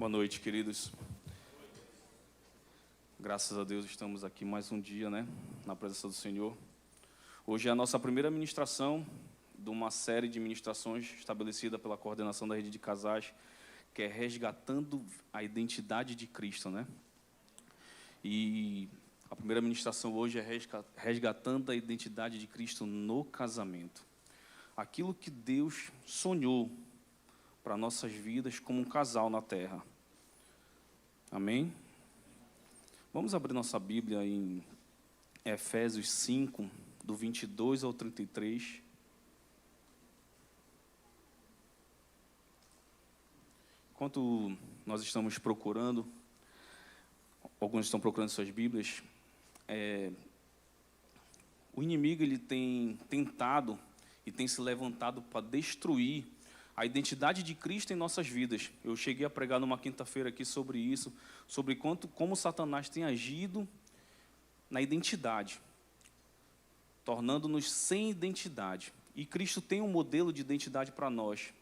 Boa noite, queridos. Graças a Deus estamos aqui mais um dia, na presença do Senhor. Hoje é a nossa primeira ministração de uma série de ministrações estabelecida pela coordenação da rede de casais, que é resgatando a identidade de Cristo, E a primeira ministração hoje é resgatando a identidade de Cristo no casamento. Aquilo que Deus sonhou para nossas vidas como um casal na terra. Amém? Vamos abrir nossa Bíblia em Efésios 5, do 22 ao 33. Enquanto nós estamos procurando, alguns estão procurando suas Bíblias, o inimigo ele tem tentado e tem se levantado para destruir a identidade de Cristo em nossas vidas. Eu cheguei a pregar numa quinta-feira aqui sobre isso, sobre como Satanás tem agido na identidade, tornando-nos sem identidade. E Cristo tem um modelo de identidade para nós.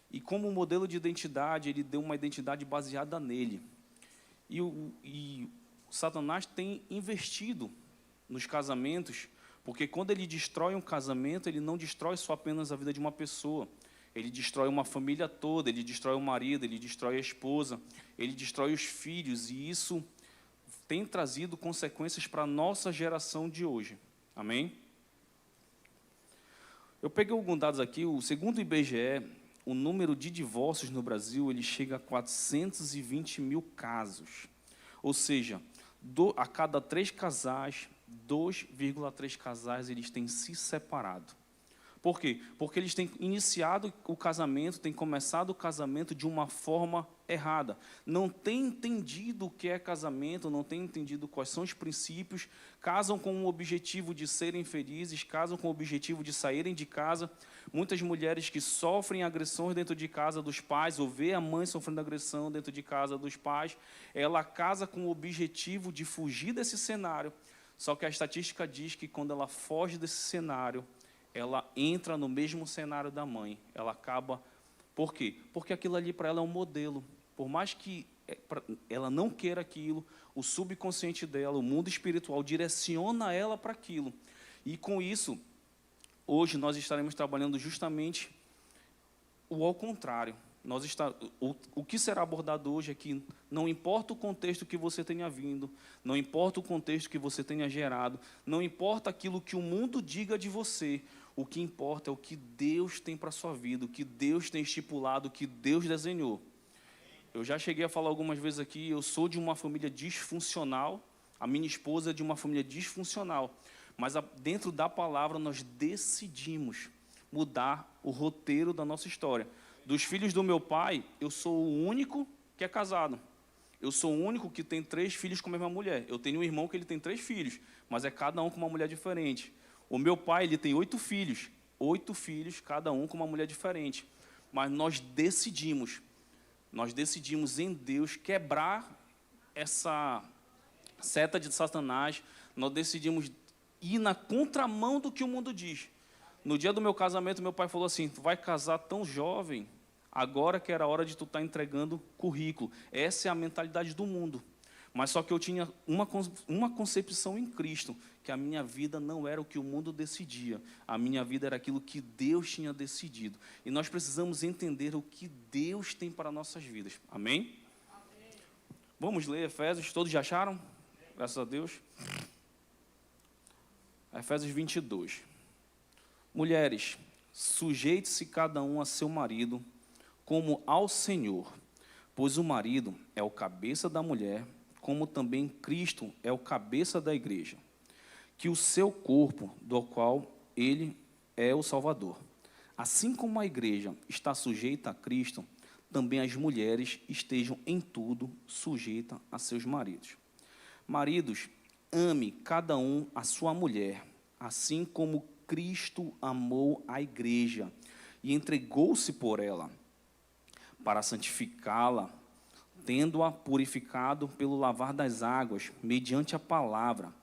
E como modelo de identidade, ele deu uma identidade baseada nele. E Satanás tem investido nos casamentos, porque quando ele destrói um casamento, ele não destrói só apenas a vida de uma pessoa. Ele destrói uma família toda, ele destrói o marido, ele destrói a esposa, ele destrói os filhos, e isso tem trazido consequências para a nossa geração de hoje. Amém? Eu peguei alguns dados aqui. Segundo o IBGE, o número de divórcios no Brasil ele chega a 420 mil casos. Ou seja, a cada 3 casais, 2,3 casais eles têm se separado. Por quê? Porque eles têm iniciado o casamento, têm começado o casamento de uma forma errada. Não têm entendido o que é casamento, não têm entendido quais são os princípios, casam com o objetivo de serem felizes, casam com o objetivo de saírem de casa. Muitas mulheres que sofrem agressões dentro de casa dos pais, ou vê a mãe sofrendo agressão dentro de casa dos pais, ela casa com o objetivo de fugir desse cenário. Só que a estatística diz que quando ela foge desse cenário, ela entra no mesmo cenário da mãe. Ela acaba... Por quê? Porque aquilo ali para ela é um modelo. Por mais que ela não queira aquilo, o subconsciente dela, o mundo espiritual, direciona ela para aquilo. E com isso, hoje nós estaremos trabalhando justamente o ao contrário. O que será abordado hoje é que não importa o contexto que você tenha vindo, não importa o contexto que você tenha gerado, não importa aquilo que o mundo diga de você, o que importa é o que Deus tem para a sua vida, o que Deus tem estipulado, o que Deus desenhou. Eu já cheguei a falar algumas vezes aqui, eu sou de uma família disfuncional, a minha esposa é de uma família disfuncional, mas dentro da palavra nós decidimos mudar o roteiro da nossa história. Dos filhos do meu pai, eu sou o único que é casado. Eu sou o único que tem 3 filhos com a mesma mulher. Eu tenho um irmão que ele tem 3 filhos, mas é cada um com uma mulher diferente. O meu pai, ele tem 8 filhos. 8 filhos, cada um com uma mulher diferente. Mas nós decidimos em Deus quebrar essa seta de Satanás. Nós decidimos ir na contramão do que o mundo diz. No dia do meu casamento, meu pai falou assim: tu vai casar tão jovem, agora que era a hora de tu estar entregando currículo. Essa é a mentalidade do mundo. Mas só que eu tinha uma concepção em Cristo, que a minha vida não era o que o mundo decidia. A minha vida era aquilo que Deus tinha decidido. E nós precisamos entender o que Deus tem para nossas vidas. Amém? Amém. Vamos ler Efésios. Todos já acharam? Graças a Deus. Efésios 22. Mulheres, sujeite-se cada um a seu marido, como ao Senhor, pois o marido é o cabeça da mulher, como também Cristo é o cabeça da igreja, que o seu corpo, do qual ele é o Salvador. Assim como a igreja está sujeita a Cristo, também as mulheres estejam em tudo sujeitas a seus maridos. Maridos, ame cada um a sua mulher, assim como Cristo amou a igreja e entregou-se por ela, para santificá-la, tendo-a purificado pelo lavar das águas, mediante a palavra,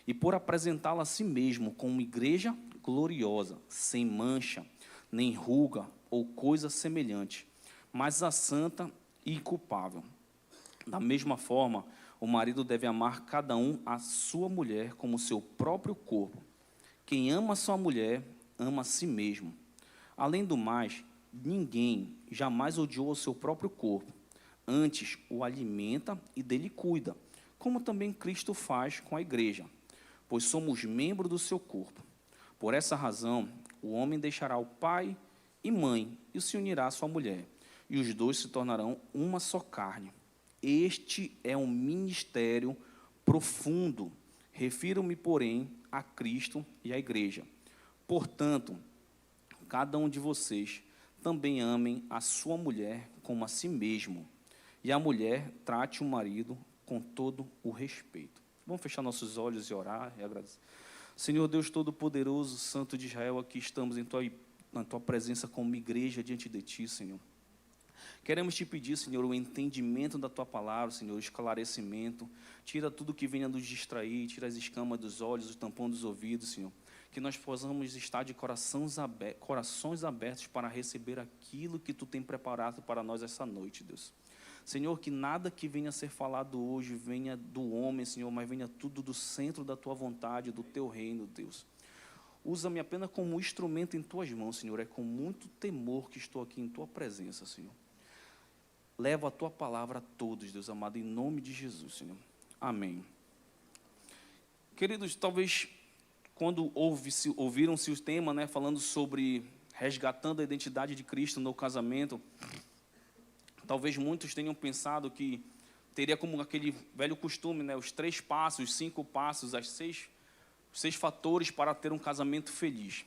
e por apresentá-la a si mesmo como igreja gloriosa, sem mancha, nem ruga ou coisa semelhante, mas a santa e inculpável. Da mesma forma, o marido deve amar cada um a sua mulher como seu próprio corpo. Quem ama sua mulher, ama a si mesmo. Além do mais, ninguém jamais odiou o seu próprio corpo. Antes, o alimenta e dele cuida, como também Cristo faz com a igreja, pois somos membros do seu corpo. Por essa razão, o homem deixará o pai e mãe e se unirá à sua mulher, e os dois se tornarão uma só carne. Este é um ministério profundo. Refiro-me, porém, a Cristo e à igreja. Portanto, cada um de vocês também amem a sua mulher como a si mesmo, e a mulher trate o marido com todo o respeito. Vamos fechar nossos olhos e orar e agradecer. Senhor Deus Todo-Poderoso, Santo de Israel, aqui estamos na Tua presença como igreja diante de Ti, Senhor. Queremos Te pedir, Senhor, o entendimento da Tua palavra, Senhor, o esclarecimento. Tira tudo que venha nos distrair, tira as escamas dos olhos, o tampão dos ouvidos, Senhor. Que nós possamos estar de corações abertos para receber aquilo que Tu tem preparado para nós essa noite, Deus. Senhor, que nada que venha a ser falado hoje venha do homem, Senhor, mas venha tudo do centro da Tua vontade, do Teu reino, Deus. Usa-me apenas como instrumento em Tuas mãos, Senhor. É com muito temor que estou aqui em Tua presença, Senhor. Leva a Tua palavra a todos, Deus amado, em nome de Jesus, Senhor. Amém. Queridos, talvez quando ouviram-se o tema, né, falando sobre resgatando a identidade de Cristo no casamento, talvez muitos tenham pensado que teria como aquele velho costume, né, os 3 passos, os 5 passos, os 6 fatores para ter um casamento feliz.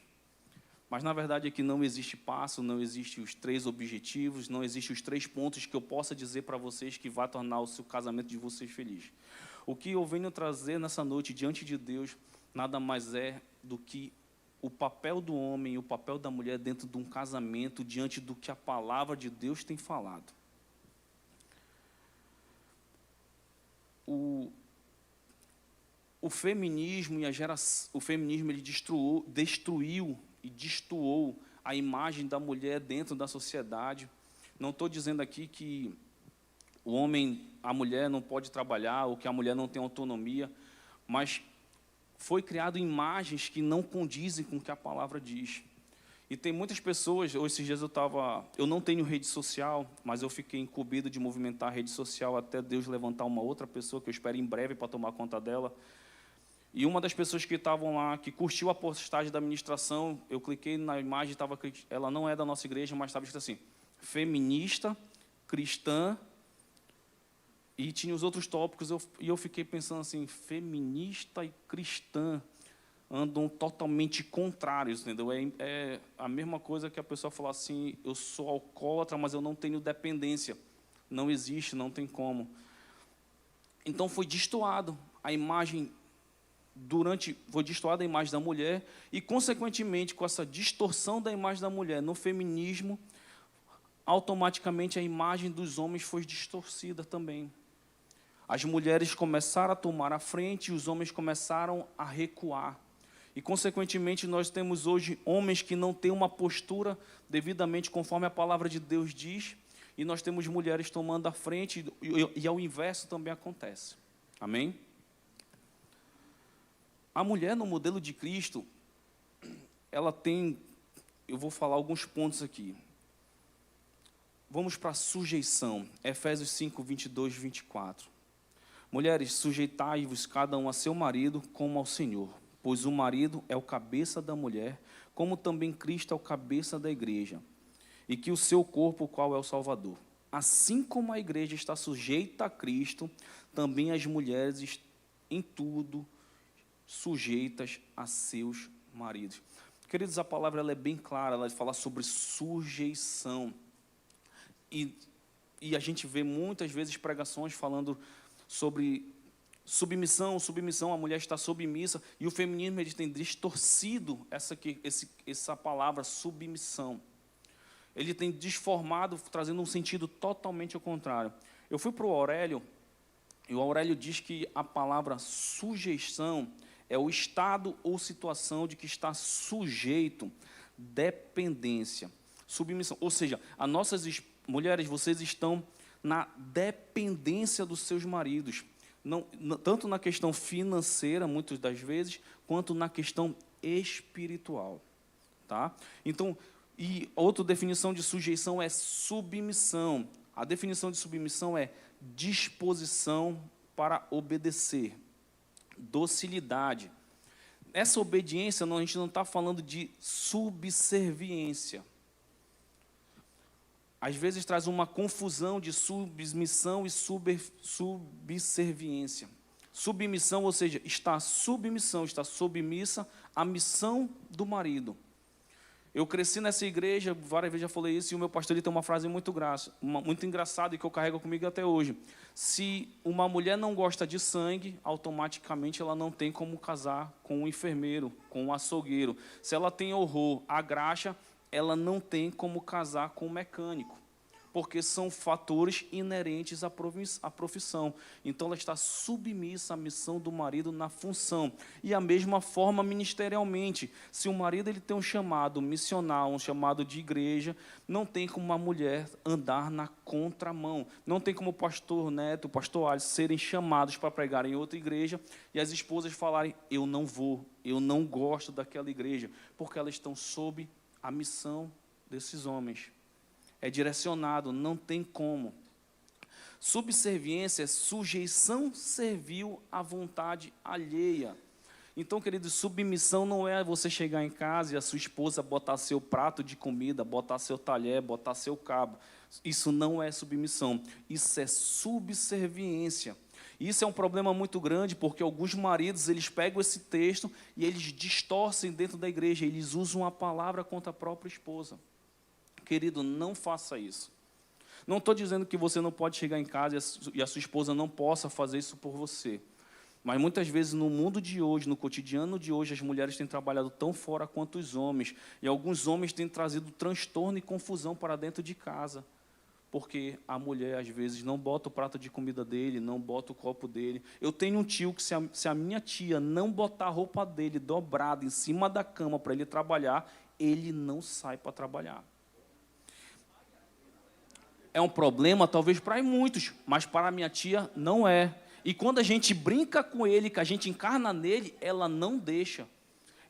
Mas, na verdade, aqui não existe passo, não existe os 3 objetivos, não existe os 3 pontos que eu possa dizer para vocês que vai tornar o seu casamento de vocês feliz. O que eu venho trazer nessa noite diante de Deus, nada mais é do que o papel do homem e o papel da mulher dentro de um casamento, diante do que a palavra de Deus tem falado. O feminismo e o feminismo ele destruiu e destoou a imagem da mulher dentro da sociedade. Não estou dizendo aqui que a mulher não pode trabalhar ou que a mulher não tem autonomia, mas foi criado imagens que não condizem com o que a palavra diz. E tem muitas pessoas, esses dias eu não tenho rede social, mas eu fiquei incumbido de movimentar a rede social até Deus levantar uma outra pessoa, que eu espero em breve para tomar conta dela. E uma das pessoas que estavam lá, que curtiu a postagem da ministração, eu cliquei na imagem, ela não é da nossa igreja, mas estava escrito assim, feminista, cristã, e tinha os outros tópicos, e eu fiquei pensando assim, feminista e cristã andam totalmente contrários, entendeu? É a mesma coisa que a pessoa falar assim, eu sou alcoólatra, mas eu não tenho dependência. Não existe, não tem como. Então foi destoado a imagem, foi destoada a imagem da mulher, e consequentemente, com essa distorção da imagem da mulher no feminismo, automaticamente a imagem dos homens foi distorcida também. As mulheres começaram a tomar a frente e os homens começaram a recuar. E, consequentemente, nós temos hoje homens que não têm uma postura devidamente conforme a palavra de Deus diz, e nós temos mulheres tomando a frente, e ao inverso também acontece. Amém? A mulher, no modelo de Cristo, ela tem, eu vou falar alguns pontos aqui. Vamos para a sujeição, Efésios 5, 22 e 24. Mulheres, sujeitai-vos cada um a seu marido como ao Senhor, pois o marido é o cabeça da mulher, como também Cristo é o cabeça da igreja, e que o seu corpo, o qual é o Salvador. Assim como a igreja está sujeita a Cristo, também as mulheres em tudo sujeitas a seus maridos. Queridos, a palavra ela é bem clara, ela fala sobre sujeição. E a gente vê muitas vezes pregações falando sobre submissão, a mulher está submissa, e o feminismo ele tem distorcido essa palavra submissão. Ele tem desformado, trazendo um sentido totalmente ao contrário. Eu fui para o Aurélio, e o Aurélio diz que a palavra sujeição é o estado ou situação de que está sujeito, dependência, submissão. Ou seja, as nossas mulheres, vocês estão na dependência dos seus maridos, tanto na questão financeira, muitas das vezes, quanto na questão espiritual. Tá? Então, e outra definição de sujeição é submissão. A definição de submissão é disposição para obedecer, docilidade. Essa obediência, a gente não está falando de subserviência. Às vezes traz uma confusão de submissão e subserviência. Submissão, ou seja, está submissa à missão do marido. Eu cresci nessa igreja, várias vezes já falei isso, e o meu pastor ele tem uma frase muito engraçada e que eu carrego comigo até hoje. Se uma mulher não gosta de sangue, automaticamente ela não tem como casar com um enfermeiro, com um açougueiro. Se ela tem horror à graxa, ela não tem como casar com um mecânico, porque são fatores inerentes à profissão. Então, ela está submissa à missão do marido na função. E a mesma forma ministerialmente. Se o marido ele tem um chamado missional, um chamado de igreja, não tem como uma mulher andar na contramão. Não tem como o pastor Neto, o pastor Alisson serem chamados para pregar em outra igreja e as esposas falarem, eu não vou, eu não gosto daquela igreja, porque elas estão sob a missão desses homens. É direcionado, não tem como. Subserviência é sujeição servil à vontade alheia. Então, queridos, submissão não é você chegar em casa e a sua esposa botar seu prato de comida, botar seu talher, botar seu cabo. Isso não é submissão, isso é subserviência. Isso é um problema muito grande, porque alguns maridos, eles pegam esse texto e eles distorcem dentro da igreja, eles usam a palavra contra a própria esposa. Querido, não faça isso. Não estou dizendo que você não pode chegar em casa e a sua esposa não possa fazer isso por você. Mas muitas vezes no mundo de hoje, no cotidiano de hoje, as mulheres têm trabalhado tão fora quanto os homens. E alguns homens têm trazido transtorno e confusão para dentro de casa. Porque a mulher, às vezes, não bota o prato de comida dele, não bota o copo dele. Eu tenho um tio que se a minha tia não botar a roupa dele dobrada em cima da cama para ele trabalhar, ele não sai para trabalhar. É um problema, talvez, para muitos, mas para a minha tia não é. E quando a gente brinca com ele, que a gente encarna nele, ela não deixa.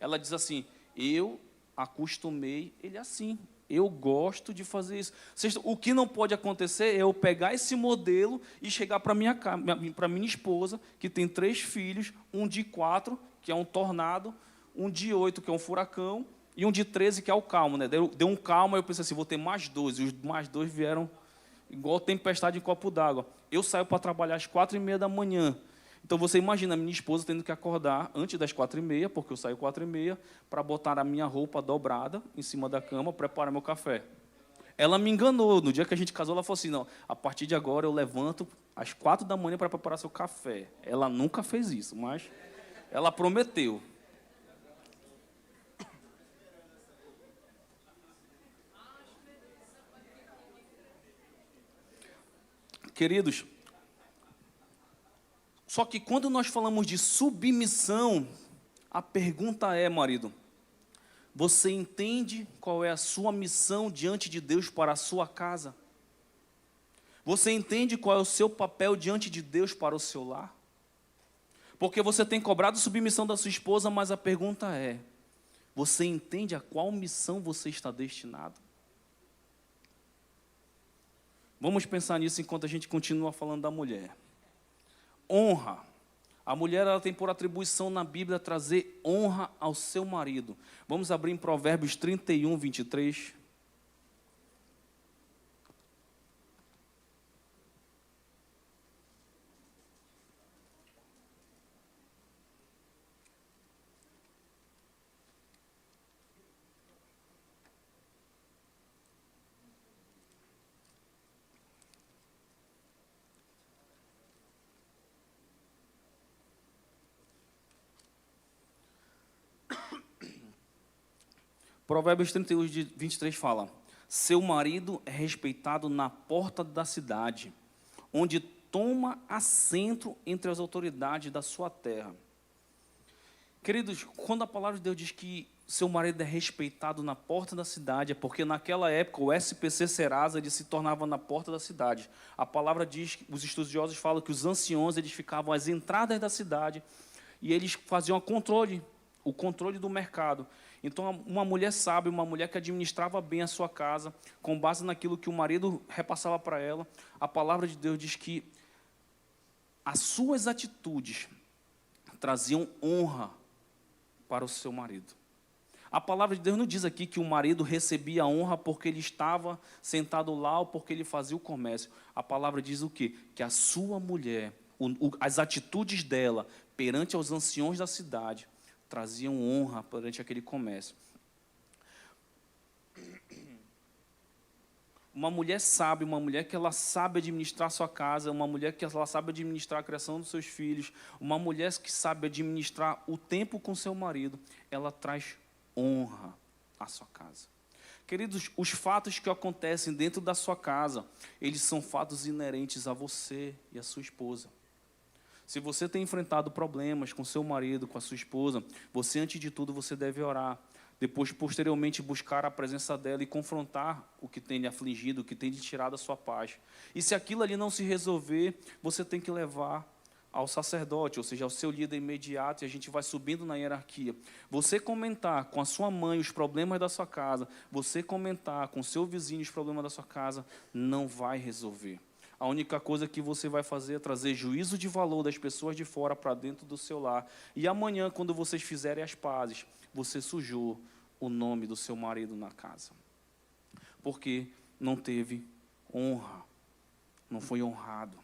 Ela diz assim, eu acostumei ele assim, eu gosto de fazer isso. O que não pode acontecer é eu pegar esse modelo e chegar para minha esposa, que tem 3 filhos, um de 4, que é um tornado, um de 8, que é um furacão, e um de 13, que é o calmo. Né? Deu um calmo, aí eu pensei assim, vou ter mais 2, e os mais 2 vieram igual tempestade em copo d'água. Eu saio para trabalhar às 4h30 da manhã. Então, você imagina a minha esposa tendo que acordar antes das 4h30, porque eu saio 4h30, para botar a minha roupa dobrada em cima da cama, preparar meu café. Ela me enganou. No dia que a gente casou, ela falou assim, não, a partir de agora eu levanto às 4 da manhã para preparar seu café. Ela nunca fez isso, mas ela prometeu. Queridos, só que quando nós falamos de submissão, a pergunta é, marido, você entende qual é a sua missão diante de Deus para a sua casa? Você entende qual é o seu papel diante de Deus para o seu lar? Porque você tem cobrado submissão da sua esposa, mas a pergunta é, você entende a qual missão você está destinado? Vamos pensar nisso enquanto a gente continua falando da mulher. Honra. A mulher ela tem por atribuição na Bíblia trazer honra ao seu marido. Vamos abrir em Provérbios 31, 23. Provérbios 31, 23 fala, seu marido é respeitado na porta da cidade, onde toma assento entre as autoridades da sua terra. Queridos, quando a palavra de Deus diz que seu marido é respeitado na porta da cidade, é porque naquela época o SPC Serasa ele se tornava na porta da cidade. A palavra diz, os estudiosos falam que os anciões eles ficavam às entradas da cidade e eles faziam o controle do mercado. Então, uma mulher sábia, uma mulher que administrava bem a sua casa, com base naquilo que o marido repassava para ela, a palavra de Deus diz que as suas atitudes traziam honra para o seu marido. A palavra de Deus não diz aqui que o marido recebia honra porque ele estava sentado lá ou porque ele fazia o comércio. A palavra diz o quê? Que a sua mulher, as atitudes dela perante aos anciões da cidade, traziam honra perante aquele comércio. Uma mulher sábia, uma mulher que ela sabe administrar sua casa, uma mulher que ela sabe administrar a criação dos seus filhos, uma mulher que sabe administrar o tempo com seu marido, ela traz honra à sua casa. Queridos, os fatos que acontecem dentro da sua casa, eles são fatos inerentes a você e a sua esposa. Se você tem enfrentado problemas com seu marido, com a sua esposa, você, antes de tudo, você deve orar. Depois, posteriormente, buscar a presença dela e confrontar o que tem lhe afligido, o que tem lhe tirado a sua paz. E se aquilo ali não se resolver, você tem que levar ao sacerdote, ou seja, ao seu líder imediato, e a gente vai subindo na hierarquia. Você comentar com a sua mãe os problemas da sua casa, você comentar com o seu vizinho os problemas da sua casa, não vai resolver. A única coisa que você vai fazer é trazer juízo de valor das pessoas de fora para dentro do seu lar. E amanhã, quando vocês fizerem as pazes, você sujou o nome do seu marido na casa. Porque não teve honra, não foi honrado.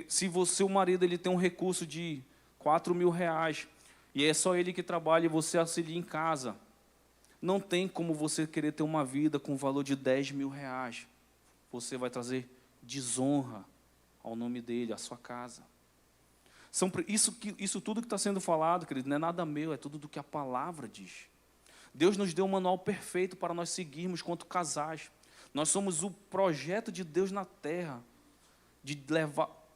Se o marido ele tem um recurso de R$4.000, e é só ele que trabalha e você auxilia em casa, não tem como você querer ter uma vida com o valor de R$10.000. Você vai trazer desonra ao nome dele, à sua casa. Isso tudo que está sendo falado, querido, não é nada meu, é tudo do que a palavra diz. Deus nos deu um manual perfeito para nós seguirmos quanto casais. Nós somos o projeto de Deus na terra, de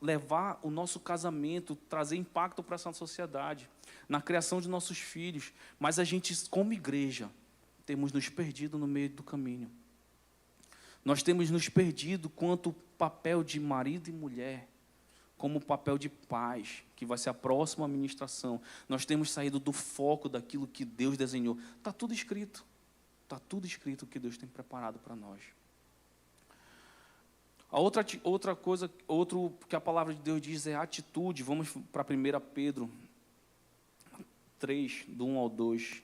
levar o nosso casamento, trazer impacto para essa sociedade, na criação de nossos filhos. Mas a gente, como igreja, temos nos perdido no meio do caminho. Nós temos nos perdido quanto papel de marido e mulher, como papel de pais, que vai ser a próxima ministração. Nós temos saído do foco daquilo que Deus desenhou. Está tudo escrito. Está tudo escrito o que Deus tem preparado para nós. A outra coisa, outro que a palavra de Deus diz é atitude. Vamos para 1 Pedro 3, do 1 ao 2.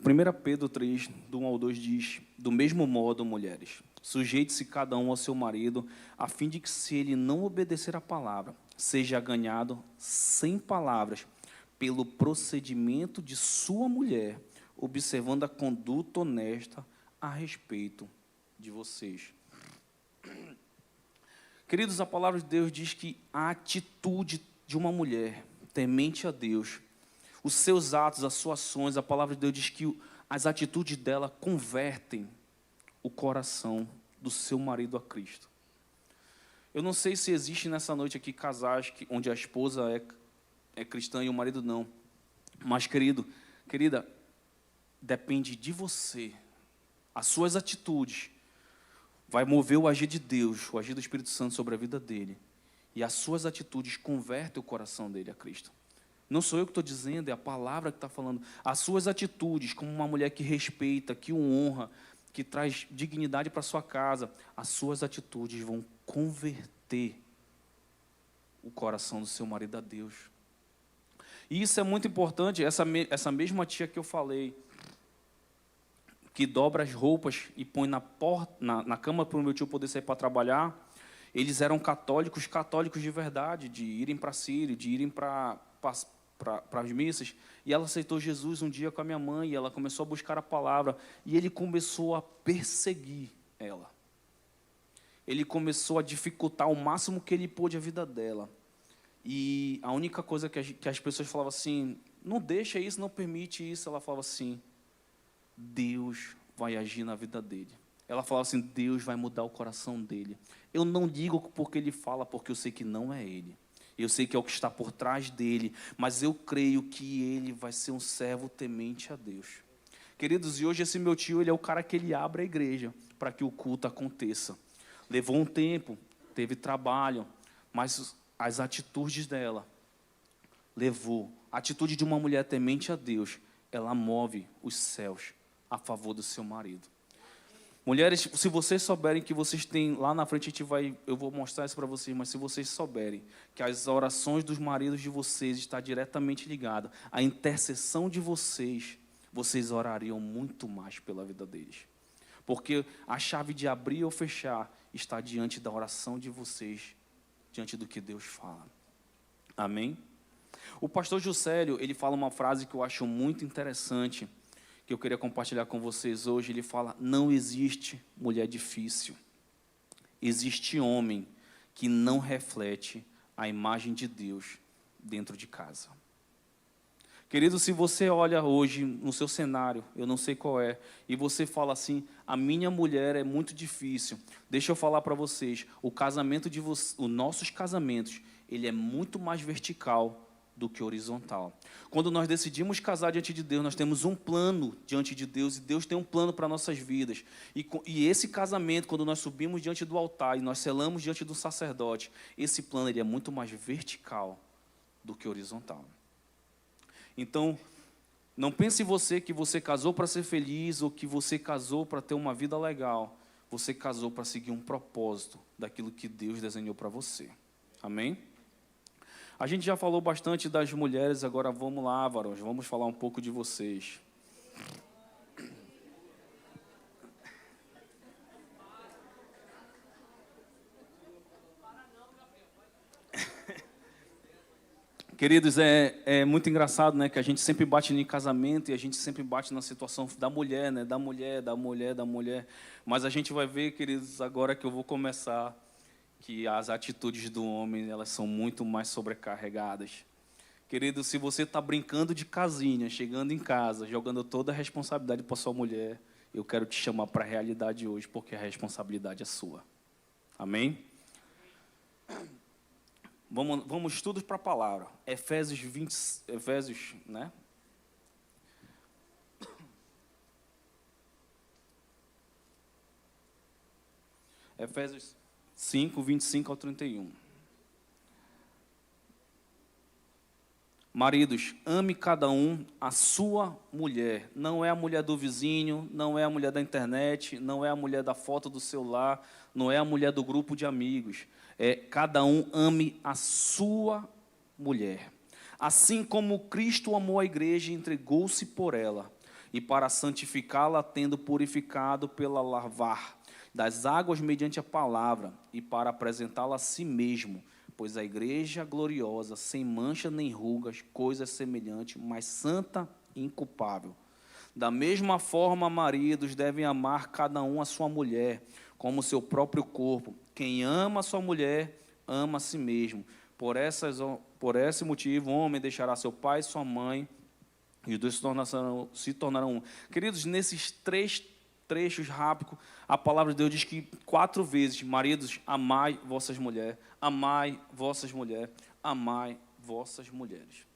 Primeira Pedro 3, do 1 ao 2 diz: do mesmo modo, mulheres, sujeite-se cada um ao seu marido, a fim de que, se ele não obedecer à palavra, seja ganhado sem palavras, pelo procedimento de sua mulher, observando a conduta honesta a respeito de vocês. Queridos, a palavra de Deus diz que a atitude de uma mulher temente a Deus, os seus atos, as suas ações, a palavra de Deus diz que as atitudes dela convertem o coração do seu marido a Cristo. Eu não sei se existe nessa noite aqui casais onde a esposa é cristã e o marido não. Mas, querida, depende de você. As suas atitudes vai mover o agir de Deus, o agir do Espírito Santo sobre a vida dele. E as suas atitudes convertem o coração dele a Cristo. Não sou eu que estou dizendo, é a palavra que está falando. As suas atitudes, como uma mulher que respeita, que o honra, que traz dignidade para a sua casa, as suas atitudes vão converter o coração do seu marido a Deus. E isso é muito importante. Essa mesma tia que eu falei, que dobra as roupas e põe na cama para o meu tio poder sair para trabalhar, eles eram católicos de verdade, de irem para Sírio, de irem para as missas, e ela aceitou Jesus um dia com a minha mãe, e ela começou a buscar a palavra, e ele começou a perseguir ela. Ele começou a dificultar o máximo que ele pôde a vida dela. E a única coisa que as pessoas falavam assim, não deixa isso, não permite isso. Ela falava assim, Deus vai agir na vida dele. Ela falava assim, Deus vai mudar o coração dele. Eu não digo porque ele fala, porque eu sei que não é ele. Eu sei que é o que está por trás dele, mas eu creio que ele vai ser um servo temente a Deus. Queridos, e hoje esse meu tio, ele é o cara que ele abre a igreja para que o culto aconteça. Levou um tempo, teve trabalho, mas as atitudes dela levou. A atitude de uma mulher temente a Deus, ela move os céus a favor do seu marido. Mulheres, se vocês souberem que vocês têm, lá na frente eu vou mostrar isso para vocês, mas se vocês souberem que as orações dos maridos de vocês estão diretamente ligadas à intercessão de vocês, vocês orariam muito mais pela vida deles. Porque a chave de abrir ou fechar está diante da oração de vocês, diante do que Deus fala. Amém? O pastor Juscelio, ele fala uma frase que eu acho muito interessante, que eu queria compartilhar com vocês hoje. Ele fala, não existe mulher difícil, existe homem que não reflete a imagem de Deus dentro de casa. Querido, se você olha hoje no seu cenário, eu não sei qual é, e você fala assim, a minha mulher é muito difícil, deixa eu falar para vocês, os nossos casamentos, ele é muito mais vertical do que horizontal. Quando nós decidimos casar diante de Deus, nós temos um plano diante de Deus, e Deus tem um plano para nossas vidas. E esse casamento, quando nós subimos diante do altar e nós selamos diante do sacerdote, esse plano ele é muito mais vertical do que horizontal. Então, não pense você que você casou para ser feliz ou que você casou para ter uma vida legal. Você casou para seguir um propósito daquilo que Deus desenhou para você. Amém? A gente já falou bastante das mulheres, agora vamos lá, varões, vamos falar um pouco de vocês. Queridos, é muito engraçado, né, que a gente sempre bate em casamento e a gente sempre bate na situação da mulher, né, da mulher. Mas a gente vai ver, queridos, agora que eu vou começar, que as atitudes do homem, elas são muito mais sobrecarregadas. Querido, se você está brincando de casinha, chegando em casa, jogando toda a responsabilidade para sua mulher, eu quero te chamar para a realidade hoje, porque a responsabilidade é sua. Amém? Vamos todos para a palavra. Efésios, né? Efésios 5, 25 ao 31. Maridos, ame cada um a sua mulher. Não é a mulher do vizinho, não é a mulher da internet, não é a mulher da foto do celular, não é a mulher do grupo de amigos. Cada um ame a sua mulher. Assim como Cristo amou a igreja e entregou-se por ela, e para santificá-la, tendo purificado pela lavar das águas mediante a palavra, e para apresentá-la a si mesmo, pois a igreja gloriosa, sem mancha nem rugas, coisa semelhante, mas santa e inculpável. Da mesma forma, maridos devem amar cada um a sua mulher, como seu próprio corpo. Quem ama a sua mulher, ama a si mesmo. Por esse motivo, o homem deixará seu pai e sua mãe, e os dois se tornarão um. Queridos, nesses 3 trechos rápidos, a palavra de Deus diz que 4 vezes, maridos, amai vossas mulheres, amai vossas mulheres, amai vossas mulheres.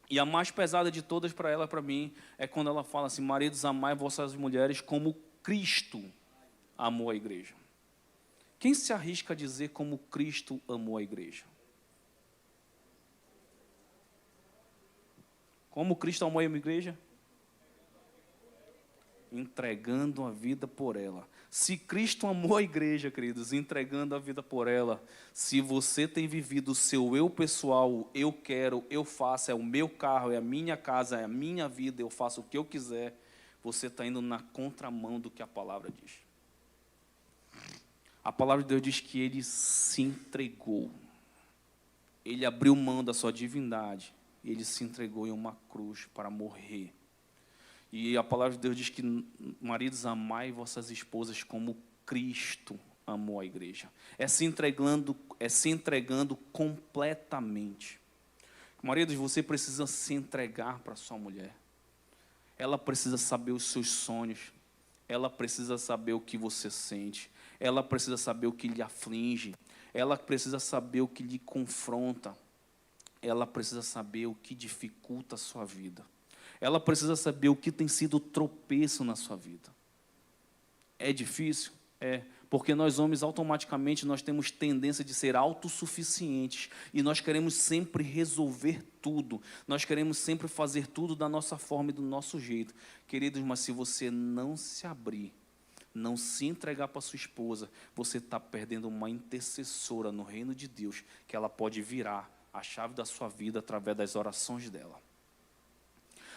E a mais pesada de todas para ela, para mim, é quando ela fala assim, maridos, amai vossas mulheres como Cristo amou a igreja. Quem se arrisca a dizer como Cristo amou a igreja? Como Cristo amou a igreja? Entregando a vida por ela. Se Cristo amou a igreja, queridos, entregando a vida por ela, se você tem vivido o seu eu pessoal, eu quero, eu faço, é o meu carro, é a minha casa, é a minha vida, eu faço o que eu quiser, você está indo na contramão do que a palavra diz. A palavra de Deus diz que ele se entregou. Ele abriu mão da sua divindade. Ele se entregou em uma cruz para morrer. E a palavra de Deus diz que, maridos, amai vossas esposas como Cristo amou a igreja. É se entregando completamente. Maridos, você precisa se entregar para sua mulher. Ela precisa saber os seus sonhos. Ela precisa saber o que você sente. Ela precisa saber o que lhe aflige. Ela precisa saber o que lhe confronta. Ela precisa saber o que dificulta a sua vida. Ela precisa saber o que tem sido tropeço na sua vida. É difícil? É. Porque nós homens, automaticamente, nós temos tendência de ser autossuficientes. E nós queremos sempre resolver tudo. Nós queremos sempre fazer tudo da nossa forma e do nosso jeito. Queridos, mas se você não se abrir, não se entregar para sua esposa, você está perdendo uma intercessora no reino de Deus, que ela pode virar a chave da sua vida através das orações dela.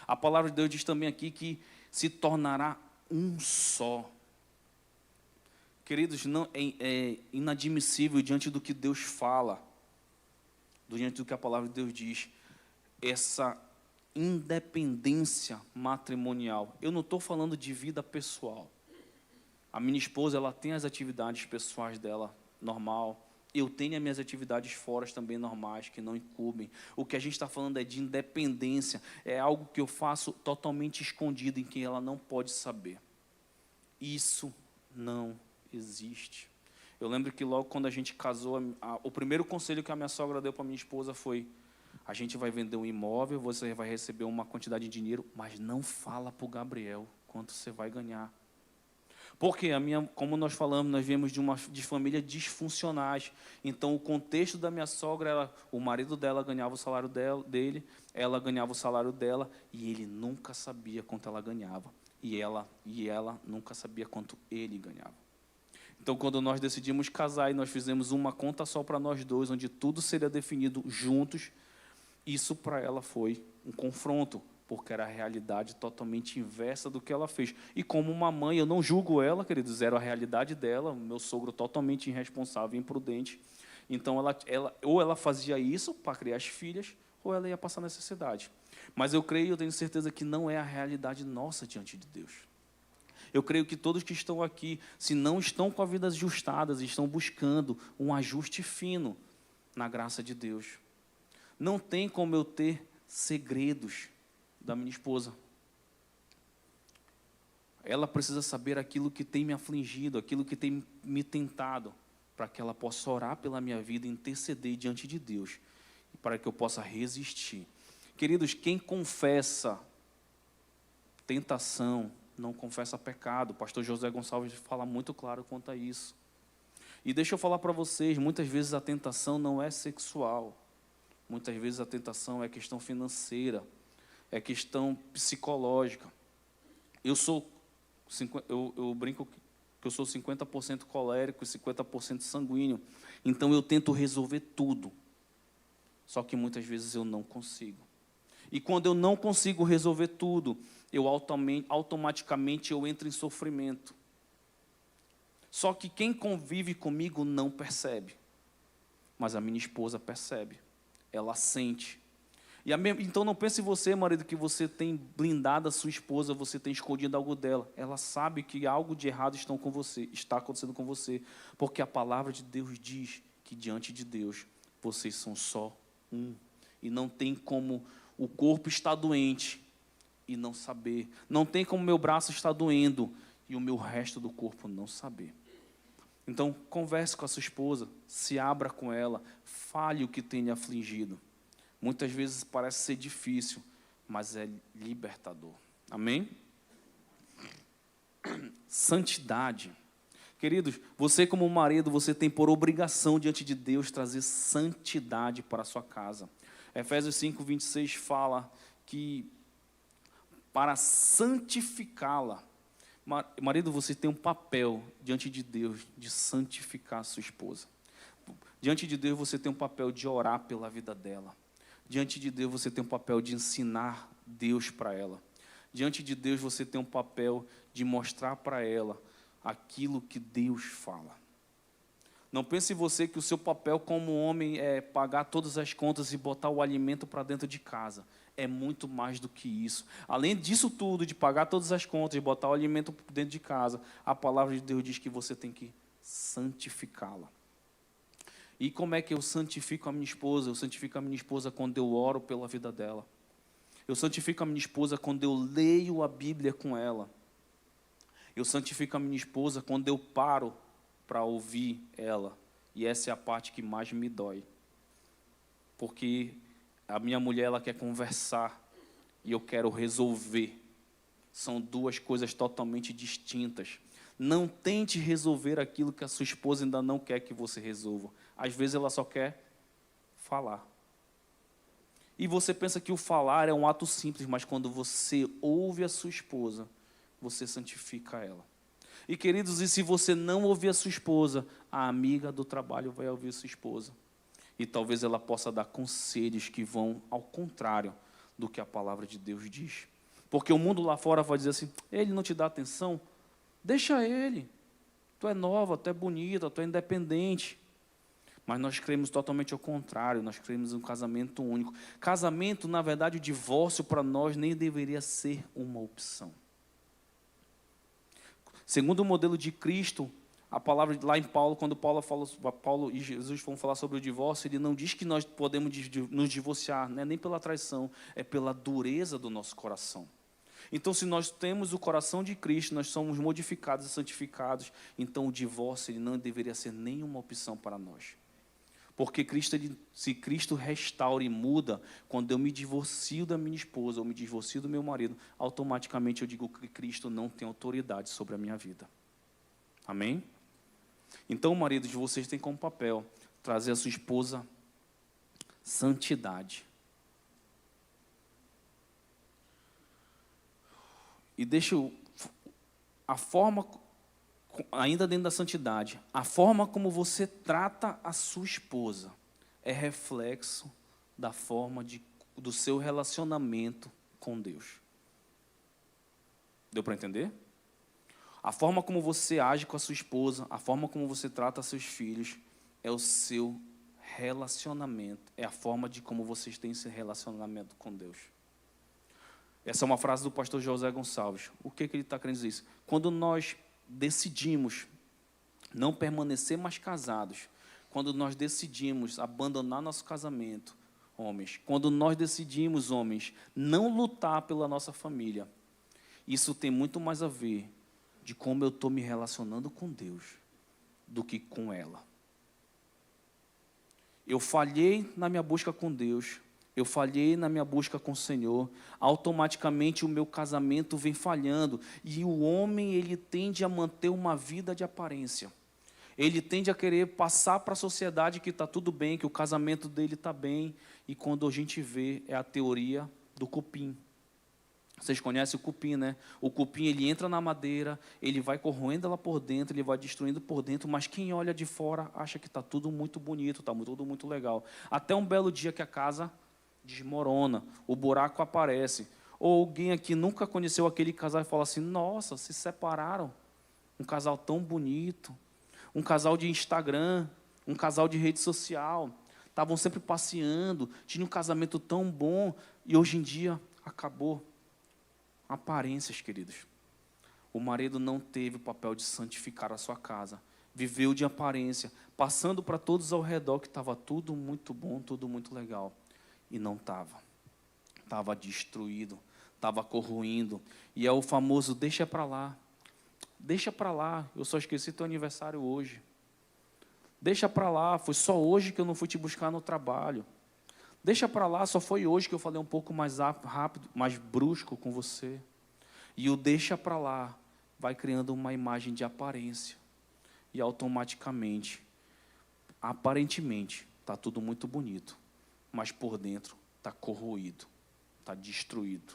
A palavra de Deus diz também aqui que se tornará um só. Queridos, não, é inadmissível diante do que Deus fala, diante do que a palavra de Deus diz, essa independência matrimonial. Eu não estou falando de vida pessoal. A minha esposa, ela tem as atividades pessoais dela, normal. Eu tenho as minhas atividades fora também normais, que não incumbem. O que a gente está falando é de independência. É algo que eu faço totalmente escondido, em que ela não pode saber. Isso não existe. Eu lembro que logo quando a gente casou, o primeiro conselho que a minha sogra deu para minha esposa foi: a gente vai vender um imóvel, você vai receber uma quantidade de dinheiro, mas não fala para o Gabriel quanto você vai ganhar. Porque como nós falamos, nós viemos de família disfuncionais. Então, o contexto da minha sogra, o marido dela ganhava o salário dele, ela ganhava o salário dela, e ele nunca sabia quanto ela ganhava. E ela nunca sabia quanto ele ganhava. Então, quando nós decidimos casar e nós fizemos uma conta só para nós dois, onde tudo seria definido juntos, isso para ela foi um confronto, porque era a realidade totalmente inversa do que ela fez. E como uma mãe, eu não julgo ela, queridos, era a realidade dela, meu sogro totalmente irresponsável e imprudente. Então, ou ela fazia isso para criar as filhas, ou ela ia passar necessidade. Mas eu tenho certeza que não é a realidade nossa diante de Deus. Eu creio que todos que estão aqui, se não estão com a vida ajustada, estão buscando um ajuste fino na graça de Deus. Não tem como eu ter segredos da minha esposa. Ela precisa saber aquilo que tem me afligido, aquilo que tem me tentado, para que ela possa orar pela minha vida e interceder diante de Deus, para que eu possa resistir. Queridos, quem confessa tentação, não confessa pecado. O pastor José Gonçalves fala muito claro quanto a isso. E deixa eu falar para vocês, muitas vezes a tentação não é sexual. Muitas vezes a tentação é questão financeira, é questão psicológica. Eu brinco que eu sou 50% colérico e 50% sanguíneo. Então eu tento resolver tudo. Só que muitas vezes eu não consigo. E quando eu não consigo resolver tudo, automaticamente eu entro em sofrimento. Só que quem convive comigo não percebe. Mas a minha esposa percebe. Ela sente. Então não pense você, marido, que você tem blindado a sua esposa, você tem escondido algo dela. Ela sabe que algo de errado está acontecendo com você. Porque a palavra de Deus diz que diante de Deus, vocês são só um. E não tem como o corpo estar doente e não saber. Não tem como meu braço estar doendo e o meu resto do corpo não saber. Então, converse com a sua esposa, se abra com ela, fale o que tem lhe afligido. Muitas vezes parece ser difícil, mas é libertador. Amém? Santidade. Queridos, você como marido, você tem por obrigação diante de Deus trazer santidade para a sua casa. Efésios 5:26 fala que para santificá-la, marido, você tem um papel diante de Deus de santificar a sua esposa. Diante de Deus você tem um papel de orar pela vida dela. Diante de Deus você tem um papel de ensinar Deus para ela. Diante de Deus você tem um papel de mostrar para ela aquilo que Deus fala. Não pense você que o seu papel como homem é pagar todas as contas e botar o alimento para dentro de casa. É muito mais do que isso. Além disso tudo, de pagar todas as contas e botar o alimento dentro de casa, a palavra de Deus diz que você tem que santificá-la. E como é que eu santifico a minha esposa? Eu santifico a minha esposa quando eu oro pela vida dela. Eu santifico a minha esposa quando eu leio a Bíblia com ela. Eu santifico a minha esposa quando eu paro para ouvir ela. E essa é a parte que mais me dói. Porque a minha mulher, ela quer conversar e eu quero resolver. São duas coisas totalmente distintas. Não tente resolver aquilo que a sua esposa ainda não quer que você resolva. Às vezes ela só quer falar. E você pensa que o falar é um ato simples, mas quando você ouve a sua esposa, você santifica ela. E queridos, e se você não ouvir a sua esposa, a amiga do trabalho vai ouvir a sua esposa. E talvez ela possa dar conselhos que vão ao contrário do que a palavra de Deus diz. Porque o mundo lá fora vai dizer assim, ele não te dá atenção, deixa ele. Tu é nova, tu é bonita, tu é independente. Mas nós cremos totalmente ao contrário, nós cremos em um casamento único. Casamento, na verdade, o divórcio para nós nem deveria ser uma opção. Segundo o modelo de Cristo, a palavra lá em Paulo, quando Paulo e Jesus vão falar sobre o divórcio, ele não diz que nós podemos nos divorciar, né? Nem pela traição, é pela dureza do nosso coração. Então, se nós temos o coração de Cristo, nós somos modificados e santificados, então o divórcio ele não deveria ser nenhuma opção para nós. Porque se Cristo restaura e muda, quando eu me divorcio da minha esposa, ou me divorcio do meu marido, automaticamente eu digo que Cristo não tem autoridade sobre a minha vida. Amém? Então, maridos, vocês têm como papel trazer a sua esposa santidade. E a forma, ainda dentro da santidade, a forma como você trata a sua esposa é reflexo da forma do seu relacionamento com Deus. Deu para entender? A forma como você age com a sua esposa, a forma como você trata seus filhos, é o seu relacionamento, é a forma de como vocês têm esse relacionamento com Deus. Essa é uma frase do pastor José Gonçalves. O que ele está querendo dizer isso? Quando nós decidimos não permanecer mais casados, quando nós decidimos abandonar nosso casamento, homens, quando nós decidimos, homens, não lutar pela nossa família, isso tem muito mais a ver de como eu estou me relacionando com Deus do que com ela. Eu falhei na minha busca com Deus, eu falhei na minha busca com o Senhor, automaticamente o meu casamento vem falhando, e o homem, ele tende a manter uma vida de aparência. Ele tende a querer passar para a sociedade que está tudo bem, que o casamento dele está bem, e quando a gente vê, é a teoria do cupim. Vocês conhecem o cupim, né? O cupim, ele entra na madeira, ele vai corroendo ela por dentro, ele vai destruindo por dentro, mas quem olha de fora acha que está tudo muito bonito, está tudo muito legal. Até um belo dia que a casa desmorona, o buraco aparece. Ou alguém aqui nunca conheceu aquele casal e fala assim, nossa, se separaram. Um casal tão bonito, um casal de Instagram, um casal de rede social, estavam sempre passeando, tinham um casamento tão bom, e hoje em dia acabou. Aparências, queridos. O marido não teve o papel de santificar a sua casa. Viveu de aparência, passando para todos ao redor que estava tudo muito bom, tudo muito legal. E não estava. Estava destruído, estava corroindo. E é o famoso, deixa para lá. Deixa para lá, eu só esqueci teu aniversário hoje. Deixa para lá, foi só hoje que eu não fui te buscar no trabalho. Deixa para lá, só foi hoje que eu falei um pouco mais rápido, mais brusco com você. E o deixa para lá vai criando uma imagem de aparência. E automaticamente, aparentemente, está tudo muito bonito. Mas por dentro está corroído, está destruído.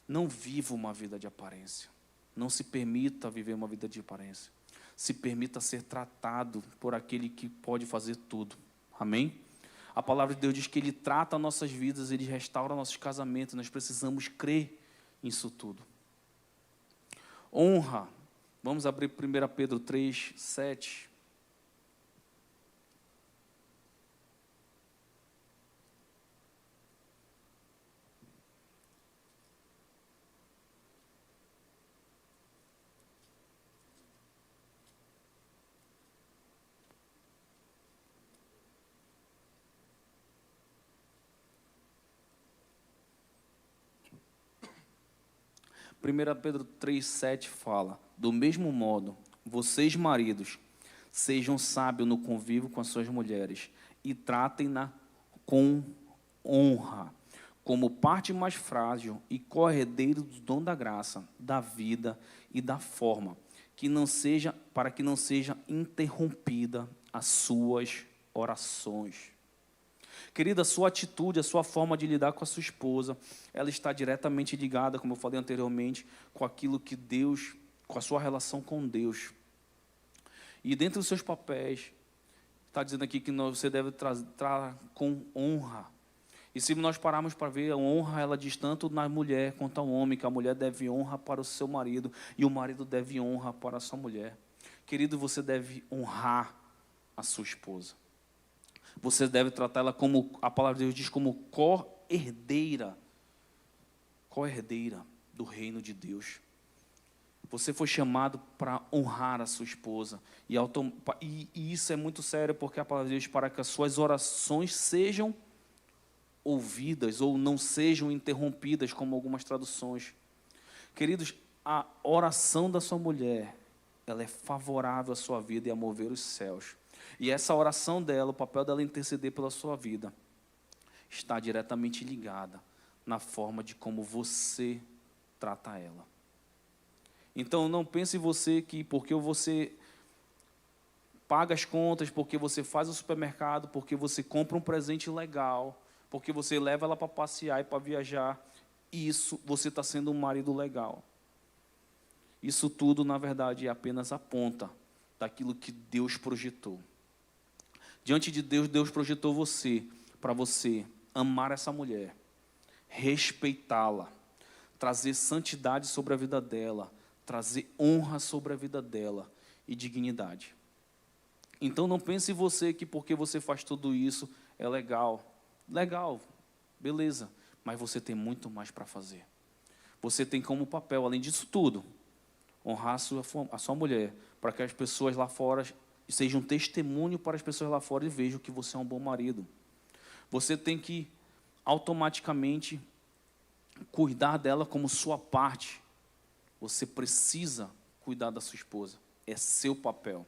Não viva uma vida de aparência. Não se permita viver uma vida de aparência. Se permita ser tratado por aquele que pode fazer tudo. Amém? A palavra de Deus diz que Ele trata nossas vidas, Ele restaura nossos casamentos. Nós precisamos crer nisso tudo. Honra. Vamos abrir 1 Pedro 3, 7. 1 Pedro 3,7 fala: do mesmo modo, vocês, maridos, sejam sábios no convívio com as suas mulheres e tratem-na com honra, como parte mais frágil e co-herdeiro do dom da graça, da vida e da forma, para que não seja interrompida as suas orações. Querida, a sua atitude, a sua forma de lidar com a sua esposa, ela está diretamente ligada, como eu falei anteriormente, com aquilo que Deus, com a sua relação com Deus. E dentre os seus papéis, está dizendo aqui que você deve tratar com honra. E se nós pararmos para ver, a honra, ela diz tanto na mulher quanto ao homem, que a mulher deve honra para o seu marido, e o marido deve honra para a sua mulher. Querido, você deve honrar a sua esposa. Você deve tratá-la como, a palavra de Deus diz, como co-herdeira do reino de Deus. Você foi chamado para honrar a sua esposa. E isso é muito sério, porque a palavra de Deus, para que as suas orações sejam ouvidas ou não sejam interrompidas, como algumas traduções. Queridos, a oração da sua mulher, ela é favorável à sua vida e a mover os céus. E essa oração dela, o papel dela interceder pela sua vida, está diretamente ligada na forma de como você trata ela. Então, não pense você que porque você paga as contas, porque você faz o supermercado, porque você compra um presente legal, porque você leva ela para passear e para viajar, isso você está sendo um marido legal. Isso tudo, na verdade, é apenas a ponta daquilo que Deus projetou. Diante de Deus, Deus projetou você, para você amar essa mulher, respeitá-la, trazer santidade sobre a vida dela, trazer honra sobre a vida dela e dignidade. Então não pense em você que porque você faz tudo isso é legal. Legal, beleza, mas você tem muito mais para fazer. Você tem como papel, além disso tudo, honrar a sua mulher, para que as pessoas lá fora sejam um testemunho para as pessoas lá fora e vejam que você é um bom marido. Você tem que automaticamente cuidar dela como sua parte. Você precisa cuidar da sua esposa. É seu papel.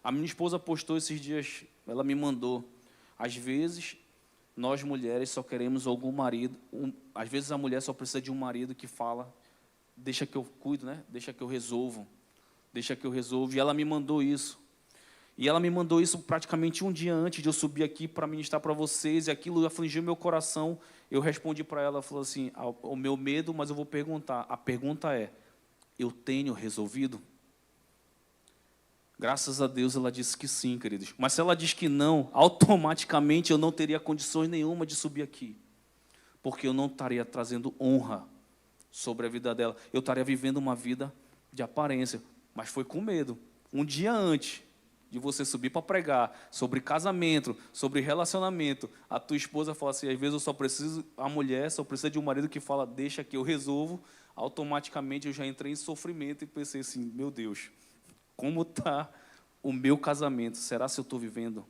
A minha esposa postou esses dias, ela me mandou. Às vezes, nós mulheres só queremos algum marido. Às vezes a mulher só precisa de um marido que fala, deixa que eu cuido, né? Deixa que eu resolvo. Deixa que eu resolvo. E ela me mandou isso. E ela me mandou isso praticamente um dia antes de eu subir aqui para ministrar para vocês, e aquilo afligiu meu coração. Eu respondi para ela, falou assim, o meu medo, mas eu vou perguntar. A pergunta é, eu tenho resolvido? Graças a Deus ela disse que sim, queridos. Mas se ela diz que não, automaticamente eu não teria condições nenhuma de subir aqui. Porque eu não estaria trazendo honra sobre a vida dela. Eu estaria vivendo uma vida de aparência, mas foi com medo. Um dia antes de você subir para pregar sobre casamento, sobre relacionamento, a tua esposa fala assim, às vezes a mulher só precisa de um marido que fala, deixa que eu resolvo, automaticamente eu já entrei em sofrimento e pensei assim, meu Deus, como está o meu casamento? Será se eu estou vivendo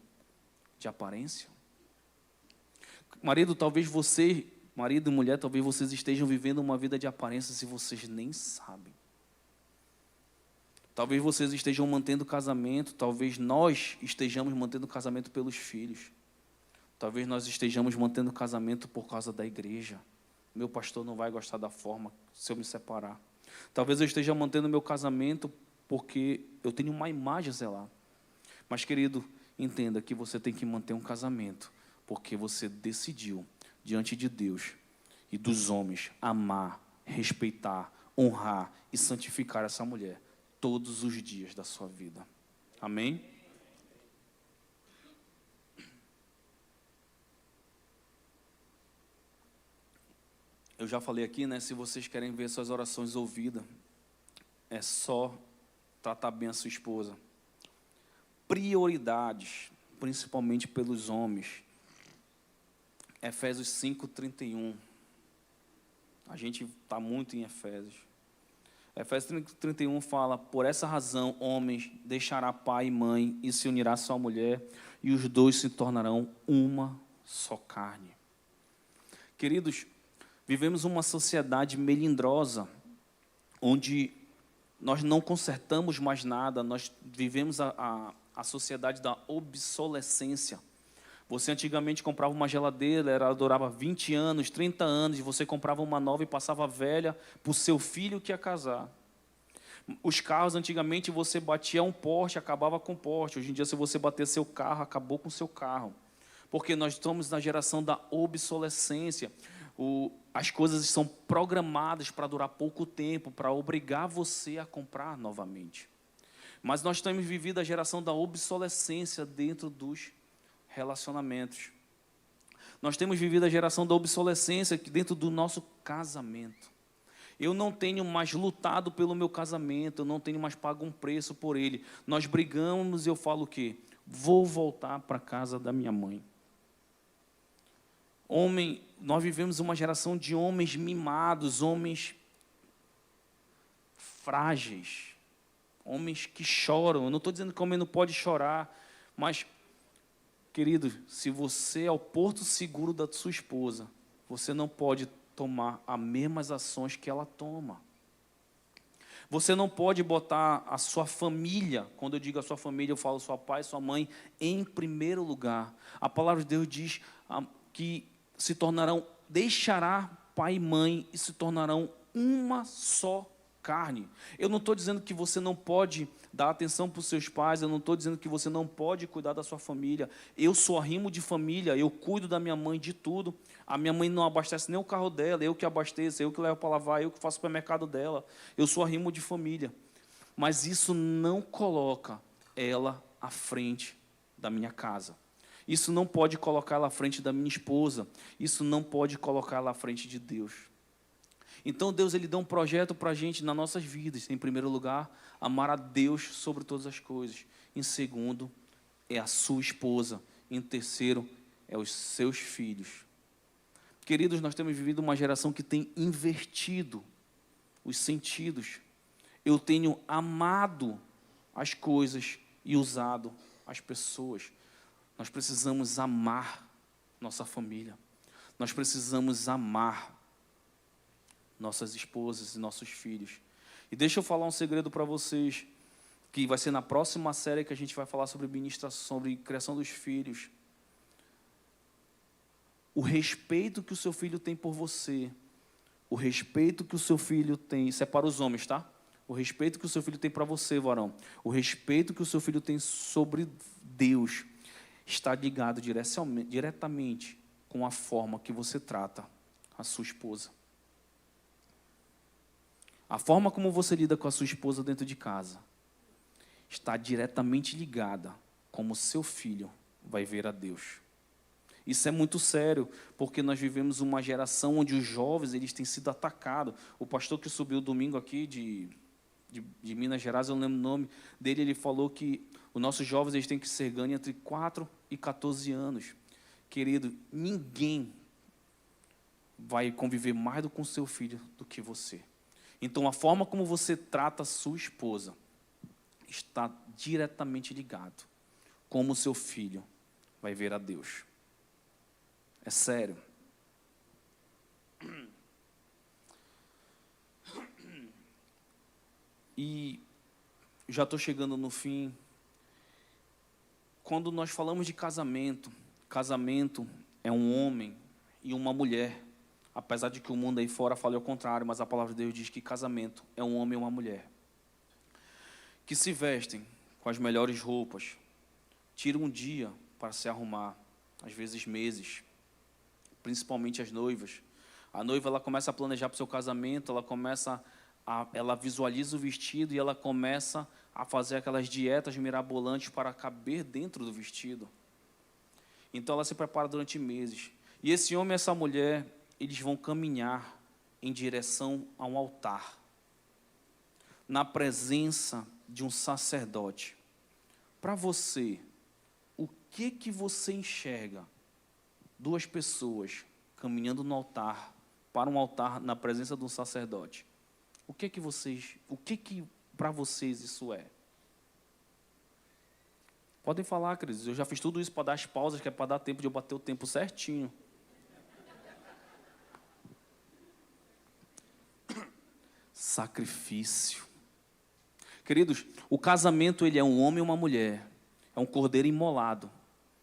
de aparência? Marido e mulher, talvez vocês estejam vivendo uma vida de aparência se vocês nem sabem. Talvez vocês estejam mantendo o casamento, talvez nós estejamos mantendo o casamento pelos filhos. Talvez nós estejamos mantendo o casamento por causa da igreja. Meu pastor não vai gostar da forma se eu me separar. Talvez eu esteja mantendo meu casamento porque eu tenho uma imagem a zelar. Mas, querido, entenda que você tem que manter um casamento porque você decidiu, diante de Deus e dos homens, amar, respeitar, honrar e santificar essa mulher todos os dias da sua vida. Amém? Eu já falei aqui, né? Se vocês querem ver suas orações ouvidas, é só tratar bem a sua esposa. Prioridades, principalmente pelos homens. Efésios 5:31. A gente está muito em Efésios. Efésios 5:31 fala, por essa razão, homens, deixará pai e mãe e se unirá à sua mulher, e os dois se tornarão uma só carne. Queridos, vivemos uma sociedade melindrosa, onde nós não consertamos mais nada, nós vivemos a sociedade da obsolescência. Você antigamente comprava uma geladeira, ela durava 20 anos, 30 anos, e você comprava uma nova e passava velha para o seu filho que ia casar. Os carros, antigamente, você batia um poste, acabava com o poste. Hoje em dia, se você bater seu carro, acabou com o seu carro. Porque nós estamos na geração da obsolescência. As coisas são programadas para durar pouco tempo, para obrigar você a comprar novamente. Mas nós temos vivido a geração da obsolescência dentro dos relacionamentos. Nós temos vivido a geração da obsolescência dentro do nosso casamento. Eu não tenho mais lutado pelo meu casamento, eu não tenho mais pago um preço por ele. Nós brigamos e eu falo o quê? Vou voltar para a casa da minha mãe. Nós vivemos uma geração de homens mimados, homens frágeis, homens que choram. Eu não estou dizendo que o homem não pode chorar, mas, querido, se você é o porto seguro da sua esposa, você não pode tomar as mesmas ações que ela toma. Você não pode botar a sua família, quando eu digo a sua família, eu falo sua pai, sua mãe, em primeiro lugar. A palavra de Deus diz que deixará pai e mãe e se tornarão uma só carne. Eu não estou dizendo que você não pode dar atenção para os seus pais, eu não estou dizendo que você não pode cuidar da sua família. Eu sou arrimo de família, eu cuido da minha mãe de tudo. A minha mãe não abastece nem o carro dela, eu que abasteço, eu que levo para lavar, eu que faço o supermercado dela. Eu sou arrimo de família. Mas isso não coloca ela à frente da minha casa. Isso não pode colocar ela à frente da minha esposa. Isso não pode colocar ela à frente de Deus. Então Deus ele dá um projeto para a gente nas nossas vidas. Em primeiro lugar, amar a Deus sobre todas as coisas. Em segundo, é a sua esposa. Em terceiro, é os seus filhos. Queridos, nós temos vivido uma geração que tem invertido os sentidos. Eu tenho amado as coisas e usado as pessoas. Nós precisamos amar nossa família. Nós precisamos amar nossas esposas e nossos filhos. E deixa eu falar um segredo para vocês, que vai ser na próxima série que a gente vai falar sobre ministração, sobre criação dos filhos. O respeito que o seu filho tem por você, o respeito que o seu filho tem, isso é para os homens, tá? O respeito que o seu filho tem para você, varão, o respeito que o seu filho tem sobre Deus, está ligado diretamente com a forma que você trata a sua esposa. A forma como você lida com a sua esposa dentro de casa está diretamente ligada como seu filho vai ver a Deus. Isso é muito sério, porque nós vivemos uma geração onde os jovens eles têm sido atacados. O pastor que subiu domingo aqui de Minas Gerais, eu não lembro o nome dele, ele falou que os nossos jovens eles têm que ser ganhos entre 4 e 14 anos. Querido, ninguém vai conviver mais com seu filho do que você. Então, a forma como você trata a sua esposa está diretamente ligado como o seu filho vai ver a Deus. É sério. E já estou chegando no fim. Quando nós falamos de casamento, casamento é um homem e uma mulher. Apesar de que o mundo aí fora fale ao contrário, mas a palavra de Deus diz que casamento é um homem e uma mulher. Que se vestem com as melhores roupas, tiram um dia para se arrumar, às vezes meses, principalmente as noivas. A noiva ela começa a planejar para o seu casamento, ela visualiza o vestido e ela começa a fazer aquelas dietas mirabolantes para caber dentro do vestido. Então ela se prepara durante meses. E esse homem e essa mulher, eles vão caminhar em direção a um altar, na presença de um sacerdote. Para você, o que você enxerga? Duas pessoas caminhando no altar, para um altar na presença de um sacerdote. O que para vocês isso é? Podem falar, queridos. Eu já fiz tudo isso para dar as pausas, que é para dar tempo de eu bater o tempo certinho. sacrifício. Queridos, o casamento ele é um homem e uma mulher, é um cordeiro imolado.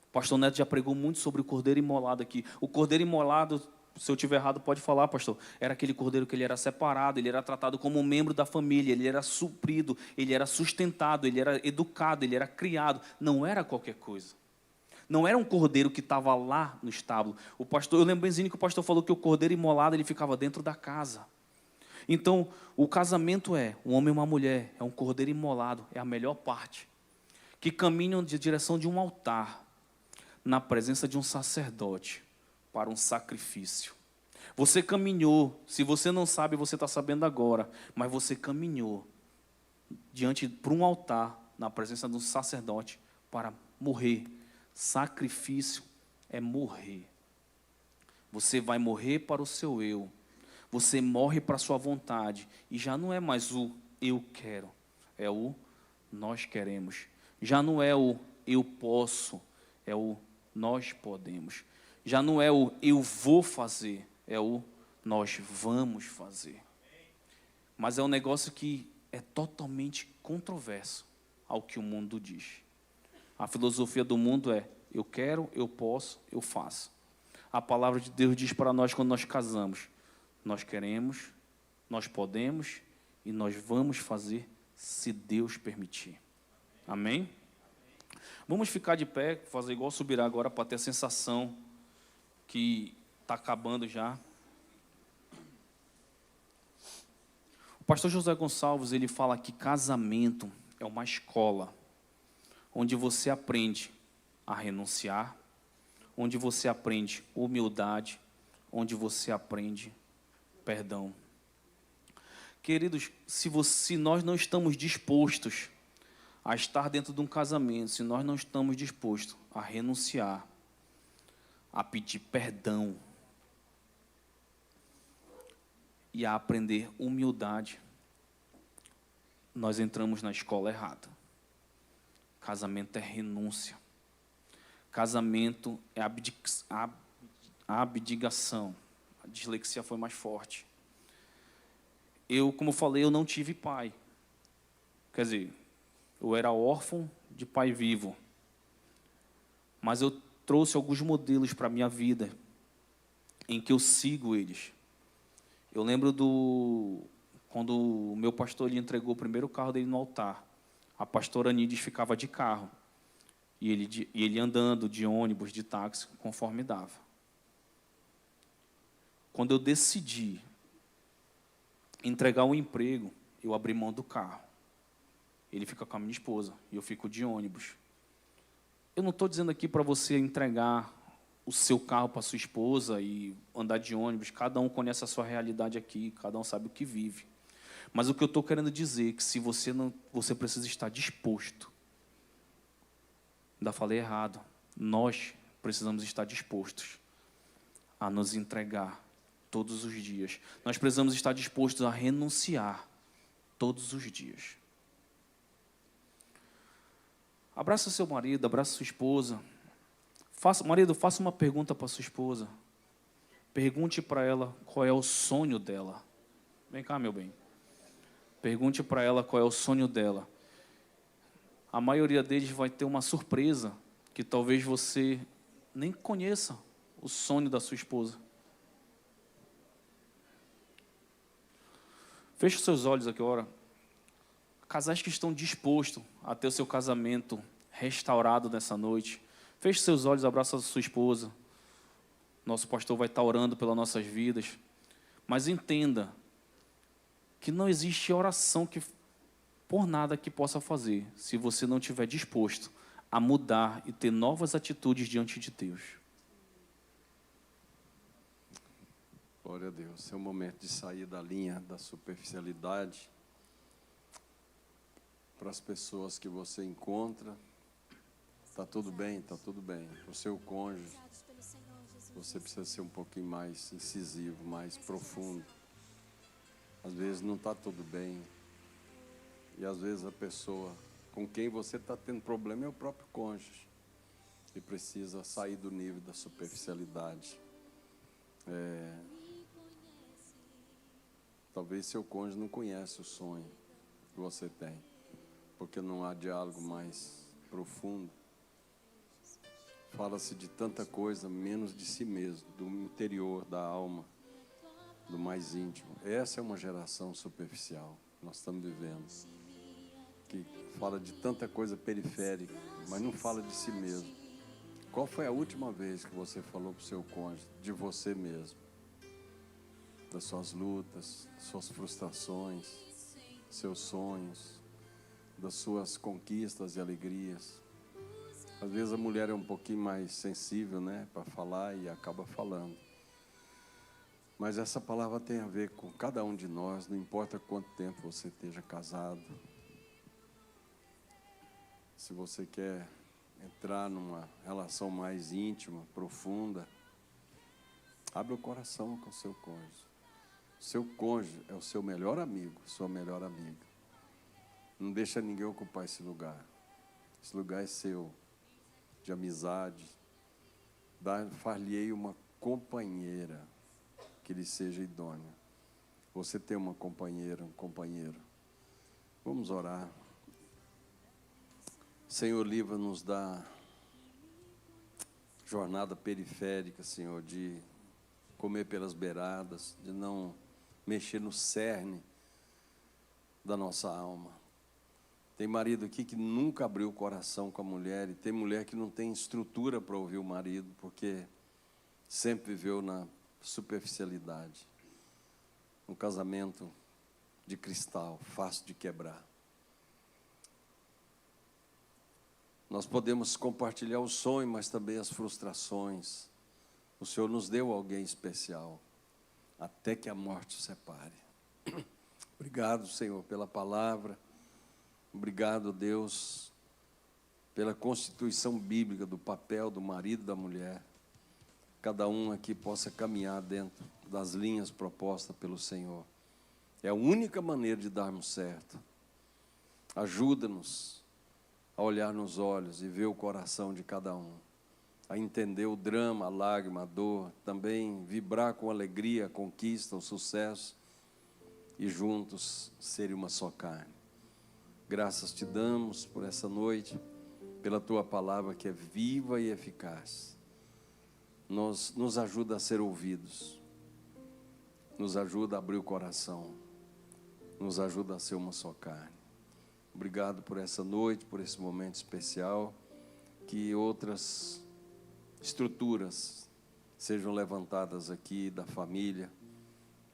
O pastor Neto já pregou muito sobre o cordeiro imolado aqui. O cordeiro imolado, se eu estiver errado, pode falar, pastor. Era aquele cordeiro que ele era separado, ele era tratado como um membro da família, ele era suprido, ele era sustentado, ele era educado, ele era criado. Não era qualquer coisa. Não era um cordeiro que estava lá no estábulo. O pastor, eu lembro benzinho que o pastor falou que o cordeiro imolado ele ficava dentro da casa. Então, o casamento é um homem e uma mulher, é um cordeiro imolado, é a melhor parte, que caminham de direção de um altar, na presença de um sacerdote, para um sacrifício. Você caminhou, se você não sabe, você está sabendo agora, mas você caminhou para um altar, na presença de um sacerdote, para morrer. Sacrifício é morrer. Você vai morrer para o seu eu. Você morre para a sua vontade. E já não é mais o eu quero. É o nós queremos. Já não é o eu posso. É o nós podemos. Já não é o eu vou fazer. É o nós vamos fazer. Mas é um negócio que é totalmente controverso ao que o mundo diz. A filosofia do mundo é eu quero, eu posso, eu faço. A palavra de Deus diz para nós quando nós casamos, nós queremos, nós podemos e nós vamos fazer se Deus permitir. Amém? Vamos ficar de pé, fazer igual Subirá agora para ter a sensação que está acabando já. O pastor José Gonçalves, ele fala que casamento é uma escola onde você aprende a renunciar, onde você aprende humildade, onde você aprende perdão. Queridos, se nós não estamos dispostos a estar dentro de um casamento, se nós não estamos dispostos a renunciar, a pedir perdão e a aprender humildade, nós entramos na escola errada. Casamento é renúncia. Casamento é abdicação. A dislexia foi mais forte. Como falei, eu não tive pai. Quer dizer, eu era órfão de pai vivo. Mas eu trouxe alguns modelos para a minha vida, em que eu sigo eles. Eu lembro quando o meu pastor lhe entregou o primeiro carro dele no altar. A pastora Nides ficava de carro. E ele andando de ônibus, de táxi, conforme dava. Quando eu decidi entregar um emprego, eu abri mão do carro. Ele fica com a minha esposa e eu fico de ônibus. Eu não estou dizendo aqui para você entregar o seu carro para sua esposa e andar de ônibus. Cada um conhece a sua realidade aqui, cada um sabe o que vive. Mas o que eu estou querendo dizer é que se você precisa estar disposto. Ainda falei errado. Nós precisamos estar dispostos a nos entregar todos os dias. Nós precisamos estar dispostos a renunciar todos os dias. Abraça seu marido, abraça sua esposa. Marido, faça uma pergunta para sua esposa. Pergunte para ela qual é o sonho dela. Vem cá, meu bem. Pergunte para ela qual é o sonho dela. A maioria deles vai ter uma surpresa, que talvez você nem conheça o sonho da sua esposa. Feche os seus olhos aqui agora. Casais que estão dispostos a ter o seu casamento restaurado nessa noite. Feche seus olhos, abraça a sua esposa. Nosso pastor vai estar orando pelas nossas vidas. Mas entenda que não existe oração por nada que possa fazer, se você não estiver disposto a mudar e ter novas atitudes diante de Deus. Glória a Deus. É o momento de sair da linha da superficialidade. Para as pessoas que você encontra, está tudo bem, está tudo bem. O seu cônjuge, você precisa ser um pouquinho mais incisivo, mais profundo. Às vezes não está tudo bem. E às vezes a pessoa com quem você está tendo problema é o próprio cônjuge. E precisa sair do nível da superficialidade. Talvez seu cônjuge não conhece o sonho que você tem, porque não há diálogo mais profundo. Fala-se de tanta coisa, menos de si mesmo, do interior, da alma, do mais íntimo. Essa é uma geração superficial que nós estamos vivendo, que fala de tanta coisa periférica, mas não fala de si mesmo. Qual foi a última vez que você falou para o seu cônjuge de você mesmo? Das suas lutas, suas frustrações, seus sonhos, das suas conquistas e alegrias. Às vezes a mulher é um pouquinho mais sensível, né, para falar e acaba falando. Mas essa palavra tem a ver com cada um de nós, não importa quanto tempo você esteja casado. Se você quer entrar numa relação mais íntima, profunda, abre o coração com o seu cônjuge. Seu cônjuge é o seu melhor amigo, sua melhor amiga. Não deixa ninguém ocupar esse lugar. Esse lugar é seu, de amizade. Far-lhe-ei uma companheira que lhe seja idônea. Você tem uma companheira, um companheiro. Vamos orar. Senhor, livra-nos da jornada periférica, Senhor, de comer pelas beiradas, de não mexer no cerne da nossa alma. Tem marido aqui que nunca abriu o coração com a mulher, e tem mulher que não tem estrutura para ouvir o marido, porque sempre viveu na superficialidade. Um casamento de cristal, fácil de quebrar. Nós podemos compartilhar o sonho, mas também as frustrações. O Senhor nos deu alguém especial, até que a morte o separe. Obrigado, Senhor, pela palavra. Obrigado, Deus, pela constituição bíblica do papel do marido e da mulher. Cada um aqui possa caminhar dentro das linhas propostas pelo Senhor. É a única maneira de darmos certo. Ajuda-nos a olhar nos olhos e ver o coração de cada um, a entender o drama, a lágrima, a dor, também vibrar com alegria, a conquista, o sucesso, e juntos serem uma só carne. Graças te damos por essa noite, pela tua palavra que é viva e eficaz. Nos ajuda a ser ouvidos, nos ajuda a abrir o coração, nos ajuda a ser uma só carne. Obrigado por essa noite, por esse momento especial, que outras estruturas sejam levantadas aqui da família,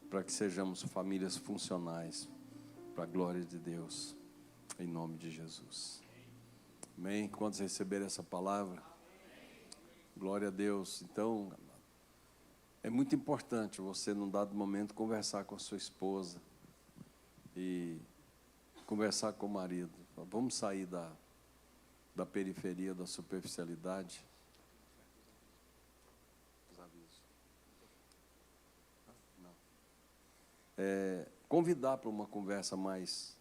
para que sejamos famílias funcionais, para a glória de Deus, em nome de Jesus. Amém? Quantos receberam essa palavra? Glória a Deus. Então, é muito importante você, num dado momento, conversar com a sua esposa e conversar com o marido. Vamos sair da periferia, da superficialidade. Convidar para uma conversa mais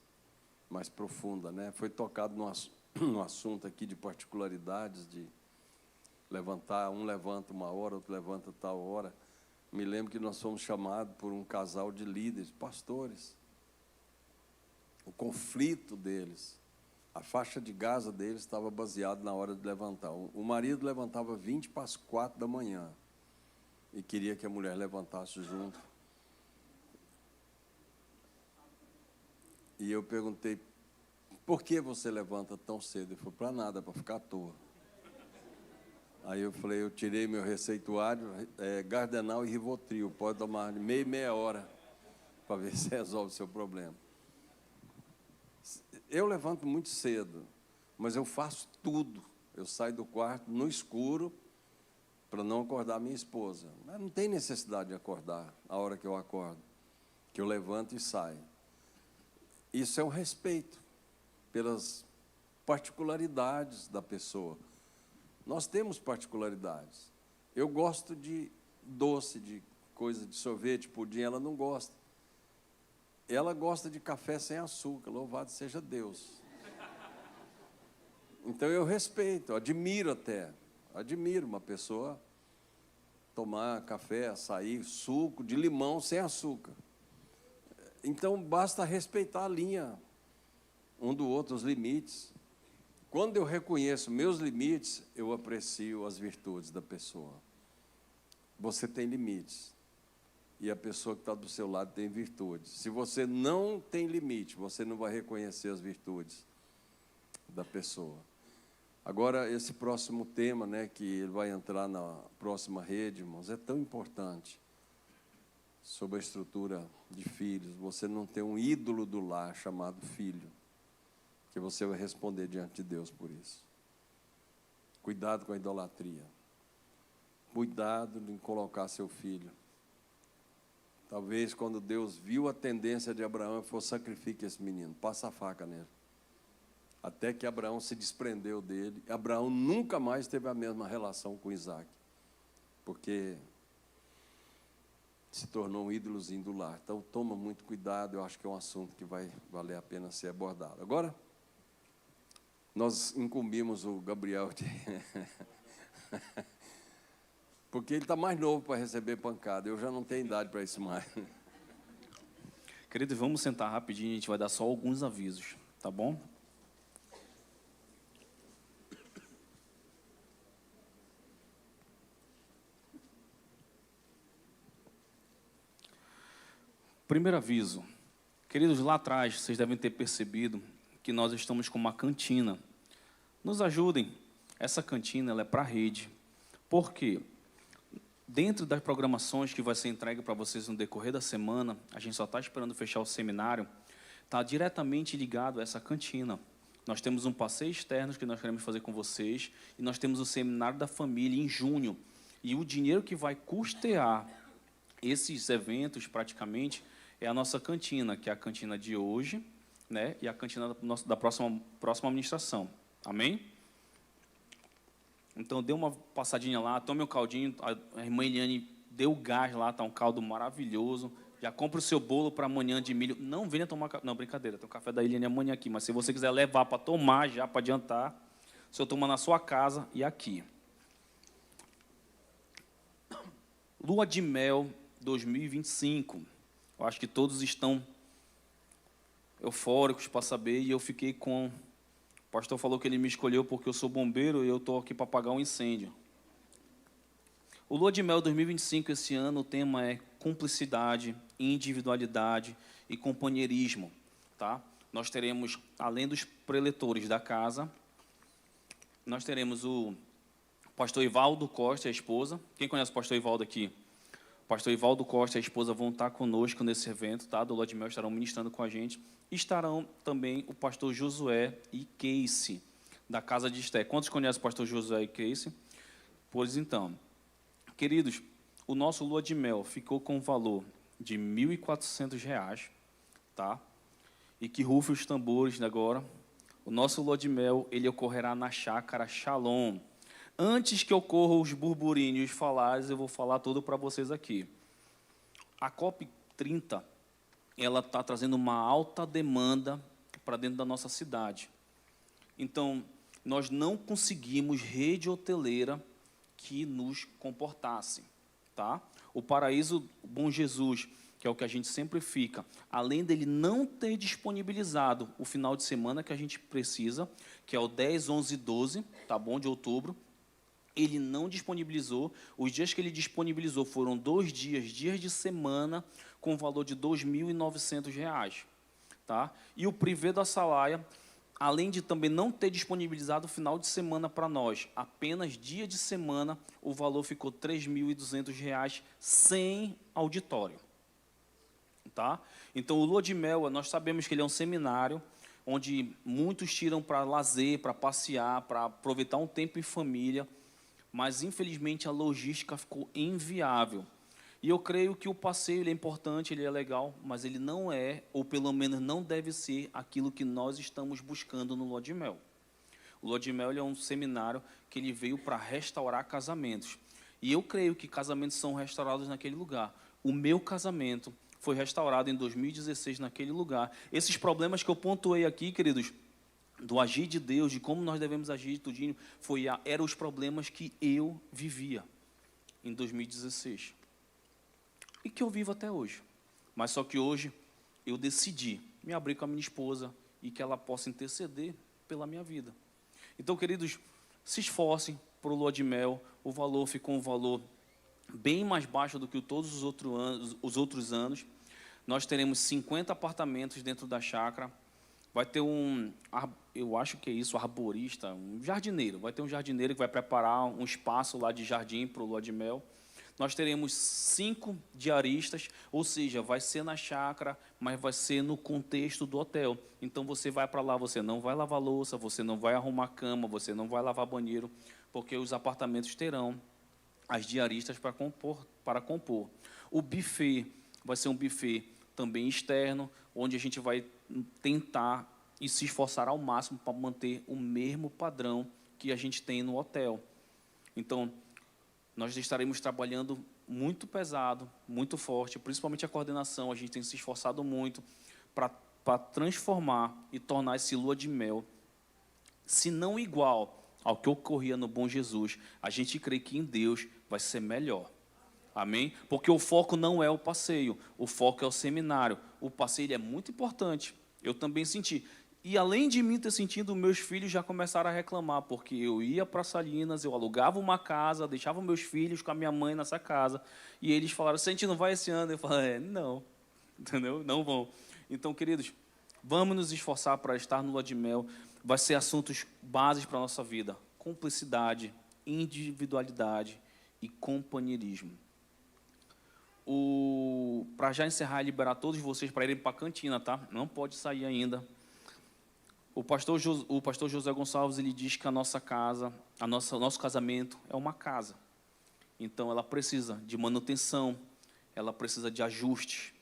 profunda, né? Foi tocado no assunto aqui de particularidades, de levantar, um levanta uma hora, outro levanta tal hora. Me lembro que nós fomos chamados por um casal de líderes, pastores. O conflito deles, a faixa de Gaza deles estava baseada na hora de levantar. O marido levantava 20 para as 4 da manhã e queria que a mulher levantasse junto. E eu perguntei, por que você levanta tão cedo? Ele falou, para nada, para ficar à toa. Aí eu falei, eu tirei meu receituário, Gardenal e Rivotril, pode tomar meia hora para ver se resolve o seu problema. Eu levanto muito cedo, mas eu faço tudo. Eu saio do quarto no escuro para não acordar minha esposa. Mas não tem necessidade de acordar a hora que eu acordo, que eu levanto e saio. Isso é um respeito pelas particularidades da pessoa. Nós temos particularidades. Eu gosto de doce, de coisa de sorvete, pudim, ela não gosta. Ela gosta de café sem açúcar, louvado seja Deus. Então eu respeito, admiro uma pessoa tomar café, açaí, suco de limão sem açúcar. Então, basta respeitar a linha um do outro, os limites. Quando eu reconheço meus limites, eu aprecio as virtudes da pessoa. Você tem limites. E a pessoa que está do seu lado tem virtudes. Se você não tem limite, você não vai reconhecer as virtudes da pessoa. Agora, esse próximo tema, né, que ele vai entrar na próxima rede, irmãos, é tão importante. Sobre a estrutura de filhos. Você não tem um ídolo do lar chamado filho, que você vai responder diante de Deus por isso. Cuidado com a idolatria. Cuidado em colocar seu filho. Talvez quando Deus viu a tendência de Abraão, ele falou: sacrifique esse menino, passa a faca nele. Até que Abraão se desprendeu dele. Abraão nunca mais teve a mesma relação com Isaac, porque se tornou um ídolozinho do lar. Então, toma muito cuidado, eu acho que é um assunto que vai valer a pena ser abordado. Agora, nós incumbimos o Gabriel de... porque ele está mais novo para receber pancada, eu já não tenho idade para isso mais. Querido, vamos sentar rapidinho, a gente vai dar só alguns avisos, tá bom? Primeiro aviso. Queridos, lá atrás, vocês devem ter percebido que nós estamos com uma cantina. Nos ajudem. Essa cantina ela é para a rede. Por quê? Dentro das programações que vai ser entregue para vocês no decorrer da semana, a gente só está esperando fechar o seminário, está diretamente ligado a essa cantina. Nós temos um passeio externo que nós queremos fazer com vocês, e nós temos o seminário da família em junho. E o dinheiro que vai custear esses eventos, praticamente, é a nossa cantina, que é a cantina de hoje, né, e a cantina da próxima administração. Amém? Então, dê uma passadinha lá, tome um caldinho. A irmã Eliane deu gás lá, está um caldo maravilhoso. Já compra o seu bolo para amanhã de milho. Não venha tomar... Não, brincadeira, tem o café da Eliane amanhã aqui, mas se você quiser levar para tomar já, para adiantar, o senhor toma na sua casa e aqui. Lua de Mel 2025. Eu acho que todos estão eufóricos para saber, e eu fiquei com... O pastor falou que ele me escolheu porque eu sou bombeiro e eu estou aqui para apagar um incêndio. O Lua de Mel 2025, esse ano, o tema é cumplicidade, individualidade e companheirismo. Tá? Nós teremos, além dos preletores da casa, nós teremos o pastor Ivaldo Costa e a esposa. Quem conhece o pastor Ivaldo aqui? O pastor Ivaldo Costa e a esposa vão estar conosco nesse evento, tá? Do Lua de Mel, estarão ministrando com a gente. Estarão também o pastor Josué e Casey, da Casa de Esté. Quantos conhecem o pastor Josué e Casey? Pois então, queridos, o nosso Lua de Mel ficou com um valor de R$ 1.400, tá? E que rufe os tambores agora. O nosso Lua de Mel, ele ocorrerá na chácara Shalom. Antes que ocorram os burburinhos e os falares, eu vou falar tudo para vocês aqui. A COP30, ela está trazendo uma alta demanda para dentro da nossa cidade. Então, nós não conseguimos rede hoteleira que nos comportasse. Tá? O Paraíso Bom Jesus, que é o que a gente sempre fica, além dele não ter disponibilizado o final de semana que a gente precisa, que é o 10, 11 e 12, tá bom, de outubro, ele não disponibilizou. Os dias que ele disponibilizou foram 2 dias de semana, com valor de R$ 2.900. Tá? E o Privé da Salaia, além de também não ter disponibilizado o final de semana para nós, apenas dia de semana, o valor ficou R$ 3.200 sem auditório. Tá? Então, o Lua de Mel, nós sabemos que ele é um seminário, onde muitos tiram para lazer, para passear, para aproveitar um tempo em família, mas, infelizmente, a logística ficou inviável. E eu creio que o passeio ele é importante, ele é legal, mas ele não é, ou pelo menos não deve ser, aquilo que nós estamos buscando no Lua de Mel. O Lua de Mel ele é um seminário que ele veio para restaurar casamentos. E eu creio que casamentos são restaurados naquele lugar. O meu casamento foi restaurado em 2016 naquele lugar. Esses problemas que eu pontuei aqui, queridos, do agir de Deus, de como nós devemos agir, tudinho, eram os problemas que eu vivia em 2016. E que eu vivo até hoje. Mas só que hoje eu decidi me abrir com a minha esposa e que ela possa interceder pela minha vida. Então, queridos, se esforcem para o lua de mel. O valor ficou um valor bem mais baixo do que todos os outros anos. Nós teremos 50 apartamentos dentro da chácara. Vai ter eu acho que é isso, arborista, um jardineiro. Vai ter um jardineiro que vai preparar um espaço lá de jardim para o lua de mel. Nós teremos 5 diaristas, ou seja, vai ser na chácara, mas vai ser no contexto do hotel. Então, você vai para lá, você não vai lavar louça, você não vai arrumar cama, você não vai lavar banheiro, porque os apartamentos terão as diaristas para compor. O buffet vai ser um buffet também externo, onde a gente vai tentar e se esforçar ao máximo para manter o mesmo padrão que a gente tem no hotel. Então, nós estaremos trabalhando muito pesado, muito forte, principalmente a coordenação. A gente tem se esforçado muito para transformar e tornar esse lua de mel, se não igual ao que ocorria no Bom Jesus, a gente crê que em Deus vai ser melhor. Amém? Porque o foco não é o passeio, o foco é o seminário. O passeio é muito importante. Eu também senti. E além de mim ter sentido, meus filhos já começaram a reclamar, porque eu ia para Salinas, eu alugava uma casa, deixava meus filhos com a minha mãe nessa casa, e eles falaram, a gente não vai esse ano? Eu falei, não, entendeu? Não vão. Então, queridos, vamos nos esforçar para estar no lua de mel. Vai ser assuntos básicos para a nossa vida: cumplicidade, individualidade e companheirismo. Para já encerrar e liberar todos vocês para irem para a cantina, tá? Não pode sair ainda. O pastor José Gonçalves, ele diz que a nossa casa, o nosso casamento é uma casa. Então, ela precisa de manutenção, ela precisa de ajustes.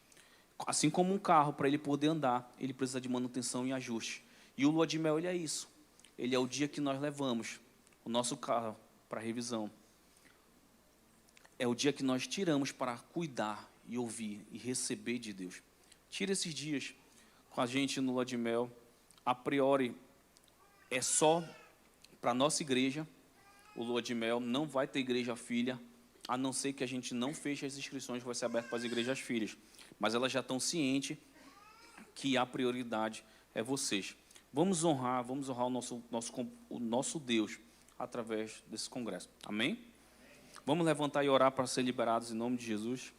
Assim como um carro, para ele poder andar, ele precisa de manutenção e ajuste. E o lua de mel, ele é isso. Ele é o dia que nós levamos o nosso carro para revisão. É o dia que nós tiramos para cuidar e ouvir e receber de Deus. Tira esses dias com a gente no lua de mel. A priori, é só para a nossa igreja, o lua de mel. Não vai ter igreja filha, a não ser que a gente não feche as inscrições, que vai ser aberto para as igrejas filhas. Mas elas já estão cientes que a prioridade é vocês. Vamos honrar o nosso Deus através desse congresso. Amém? Vamos levantar e orar para ser liberados em nome de Jesus.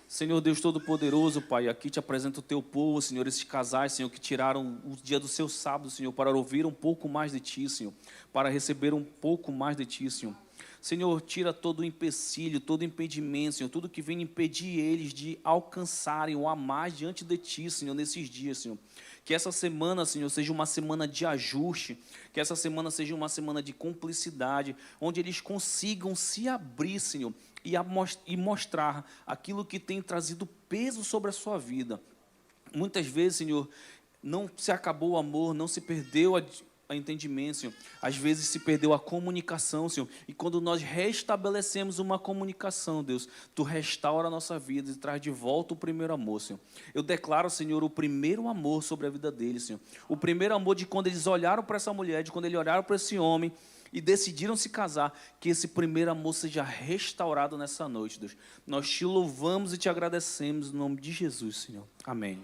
Senhor Deus Todo-Poderoso, Pai, aqui te apresento o teu povo, Senhor, esses casais, Senhor, que tiraram o dia do seu sábado, Senhor, para ouvir um pouco mais de Ti, Senhor, para receber um pouco mais de Ti, Senhor. Senhor, tira todo o empecilho, todo o impedimento, Senhor, tudo que vem impedir eles de alcançarem o a mais diante de Ti, Senhor, nesses dias, Senhor. Que essa semana, Senhor, seja uma semana de ajuste, que essa semana seja uma semana de cumplicidade, onde eles consigam se abrir, Senhor, e mostrar aquilo que tem trazido peso sobre a sua vida. Muitas vezes, Senhor, não se acabou o amor, não se perdeu o entendimento, Senhor. Às vezes se perdeu a comunicação, Senhor. E quando nós restabelecemos uma comunicação, Deus, Tu restaura a nossa vida e traz de volta o primeiro amor, Senhor. Eu declaro, Senhor, o primeiro amor sobre a vida deles, Senhor. O primeiro amor de quando eles olharam para essa mulher, de quando eles olharam para esse homem e decidiram se casar, que esse primeiro amor seja restaurado nessa noite, Deus. Nós te louvamos e te agradecemos em nome de Jesus, Senhor. Amém.